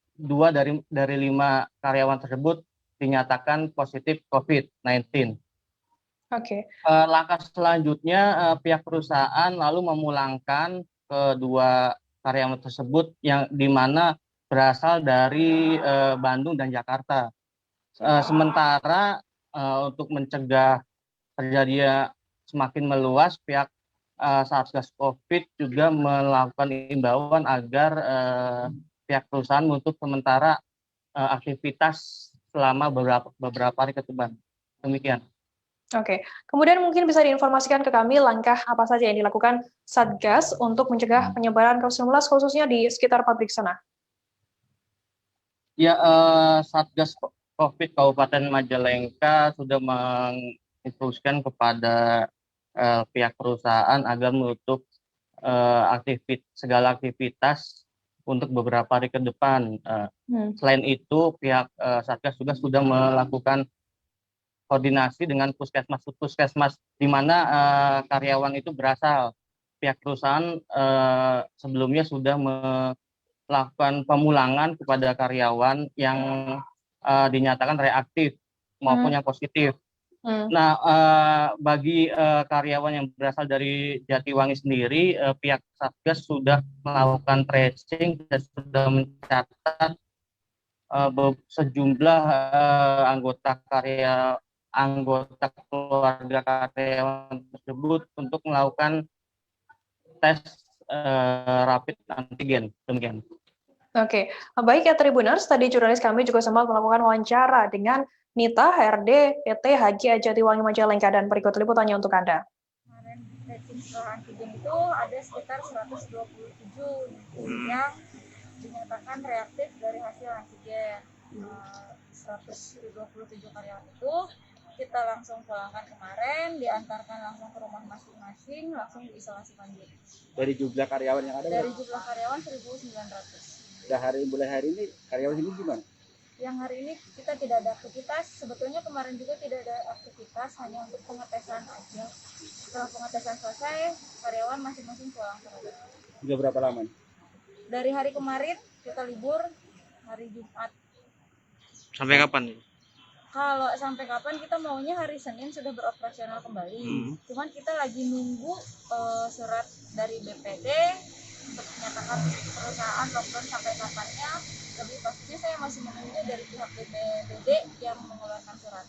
dari 5 karyawan tersebut dinyatakan positif COVID-19.
Oke.
Langkah selanjutnya pihak perusahaan lalu memulangkan kedua karyawan tersebut yang dimana berasal dari Bandung dan Jakarta. Sementara untuk mencegah terjadinya semakin meluas, pihak Satgas COVID juga melakukan imbauan agar pihak perusahaan menutup sementara aktivitas selama beberapa hari ke depan. Demikian.
Oke, kemudian mungkin bisa diinformasikan ke kami langkah apa saja yang dilakukan Satgas untuk mencegah penyebaran COVID-19 khususnya di sekitar pabrik sana?
Ya, Satgas COVID Kabupaten Majalengka sudah menginstruksikan kepada pihak perusahaan agar menutup segala aktivitas untuk beberapa hari ke depan. Selain itu, pihak Satgas juga sudah melakukan koordinasi dengan puskesmas di mana karyawan itu berasal. Pihak perusahaan sebelumnya sudah melakukan pemulangan kepada karyawan yang dinyatakan reaktif maupun yang positif. Nah, bagi karyawan yang berasal dari Jatiwangi sendiri, pihak Satgas sudah melakukan tracing dan sudah mencatat sejumlah anggota keluarga karyawan tersebut untuk melakukan tes rapid antigen. Demikian.
Oke, baik ya Tribuners, tadi jurnalis kami juga sempat melakukan wawancara dengan Nita, HRD PT HGA Jatiwangi Majalengka, dan berikut liputannya untuk Anda.
Kemarin testing antigen itu ada sekitar 127 yang dinyatakan reaktif dari hasil antigen. 127 karyawan itu kita langsung pulangkan kemarin, diantarkan langsung ke rumah masing-masing, langsung diisolasi mandiri.
Dari jumlah karyawan yang ada?
Dari jumlah karyawan 1.900.
Mulai hari ini karyawan ini gimana?
Yang hari ini kita tidak ada aktivitas, sebetulnya kemarin juga tidak ada aktivitas, hanya untuk pengetesan aja. Setelah pengetesan selesai, karyawan masing-masing pulang.
Sudah berapa lama?
Dari hari kemarin kita libur, hari Jumat.
Sampai kapan?
Kalau sampai kapan kita maunya hari Senin sudah beroperasional kembali. Cuman kita lagi nunggu surat dari BPD untuk menyatakan perusahaan lockdown sampai kapannya. Lebih pastinya saya masih menunggu dari pihak BPD yang mengeluarkan surat.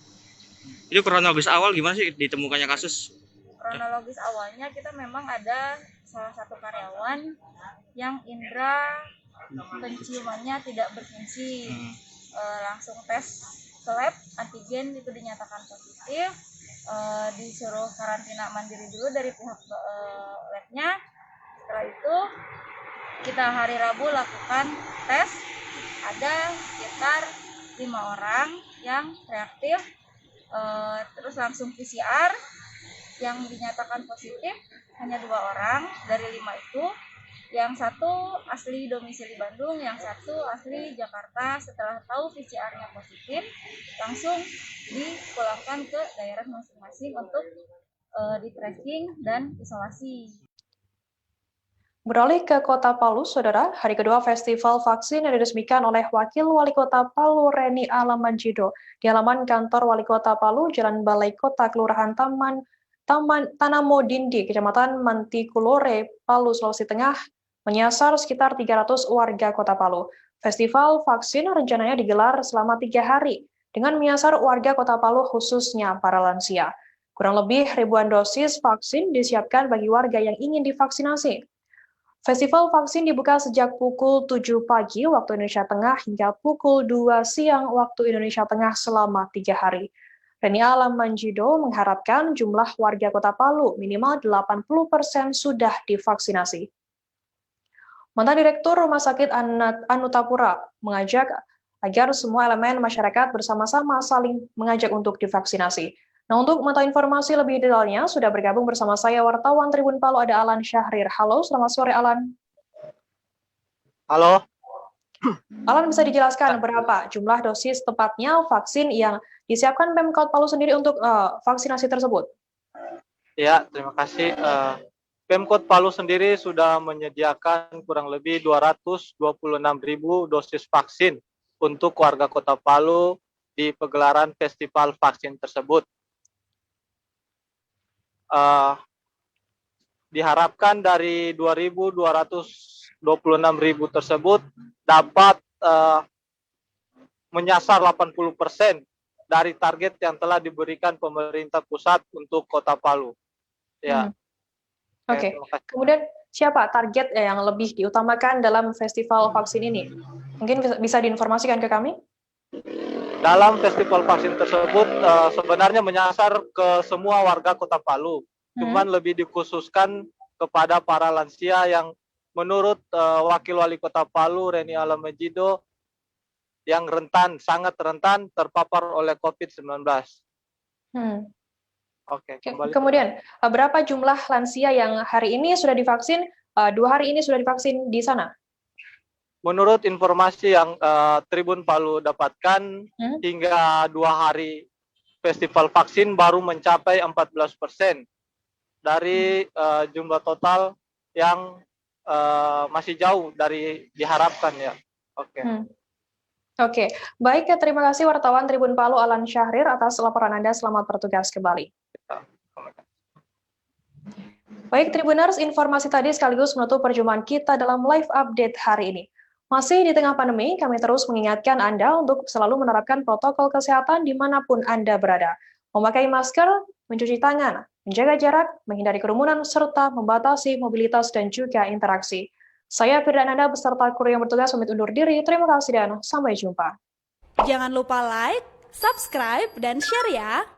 Itu kronologis awal gimana sih ditemukannya kasus?
Kronologis awalnya kita memang ada salah satu karyawan yang indera penciumannya tidak berfungsi. Langsung tes ke lab antigen itu dinyatakan positif, disuruh karantina mandiri dulu dari pihak labnya. Setelah itu kita hari Rabu lakukan tes, ada sekitar 5 orang yang reaktif, terus langsung PCR yang dinyatakan positif hanya 2 orang dari 5 itu. Yang satu asli domisili Bandung, yang satu asli Jakarta. Setelah tahu PCR-nya positif, langsung dipulangkan ke daerah masing-masing untuk di-tracking dan isolasi.
Beralih ke Kota Palu, Saudara, hari kedua festival vaksin yang diresmikan oleh Wakil Wali Kota Palu Reni Alamanjido di halaman kantor Wali Kota Palu, Jalan Balai Kota, Kelurahan Tanamodindi, Kecamatan Mantikulore, Palu, Sulawesi Tengah, menyasar sekitar 300 warga Kota Palu. Festival vaksin rencananya digelar selama 3 hari dengan menyasar warga Kota Palu khususnya para lansia. Kurang lebih ribuan dosis vaksin disiapkan bagi warga yang ingin divaksinasi. Festival vaksin dibuka sejak pukul 7 pagi waktu Indonesia Tengah hingga pukul 2 siang waktu Indonesia Tengah selama 3 hari. Reni Alamanjido mengharapkan jumlah warga Kota Palu minimal 80% sudah divaksinasi. Mantan Direktur Rumah Sakit Anutapura mengajak agar semua elemen masyarakat bersama-sama saling mengajak untuk divaksinasi. Nah, untuk mengetahui informasi lebih detailnya, sudah bergabung bersama saya wartawan Tribun Palu ada Alan Syahrir. Halo, selamat sore Alan.
Halo.
Alan, bisa dijelaskan berapa jumlah dosis tepatnya vaksin yang disiapkan Pemkot Palu sendiri untuk vaksinasi tersebut?
Ya, terima kasih. Pemkot Palu sendiri sudah menyediakan kurang lebih 226.000 dosis vaksin untuk warga Kota Palu di pegelaran festival vaksin tersebut. Diharapkan dari 226.000 tersebut dapat menyasar 80% dari target yang telah diberikan pemerintah pusat untuk Kota Palu. Ya.
Oke. Kemudian siapa target yang lebih diutamakan dalam festival vaksin ini? Mungkin bisa diinformasikan ke kami?
dalam festival vaksin tersebut sebenarnya menyasar ke semua warga Kota Palu, cuman lebih dikhususkan kepada para lansia yang menurut Wakil Wali Kota Palu Reni Alamejido yang sangat rentan terpapar oleh COVID-19. Oke,
kemudian berapa jumlah lansia yang hari ini sudah divaksin, 2 hari ini sudah divaksin di sana?
Menurut informasi yang Tribun Palu dapatkan, hingga 2 hari festival vaksin baru mencapai 14% dari jumlah total yang masih jauh dari diharapkan ya.
Oke, baik ya, terima kasih wartawan Tribun Palu Alan Syahrir atas laporan Anda. Selamat bertugas kembali. Baik Tribuners, informasi tadi sekaligus menutup perjumpaan kita dalam live update hari ini. Masih di tengah pandemi, kami terus mengingatkan Anda untuk selalu menerapkan protokol kesehatan dimanapun Anda berada. Memakai masker, mencuci tangan, menjaga jarak, menghindari kerumunan, serta membatasi mobilitas dan juga interaksi. Saya Firdananda beserta kru yang bertugas pamit undur diri. Terima kasih dan sampai jumpa.
Jangan lupa like, subscribe, dan share ya!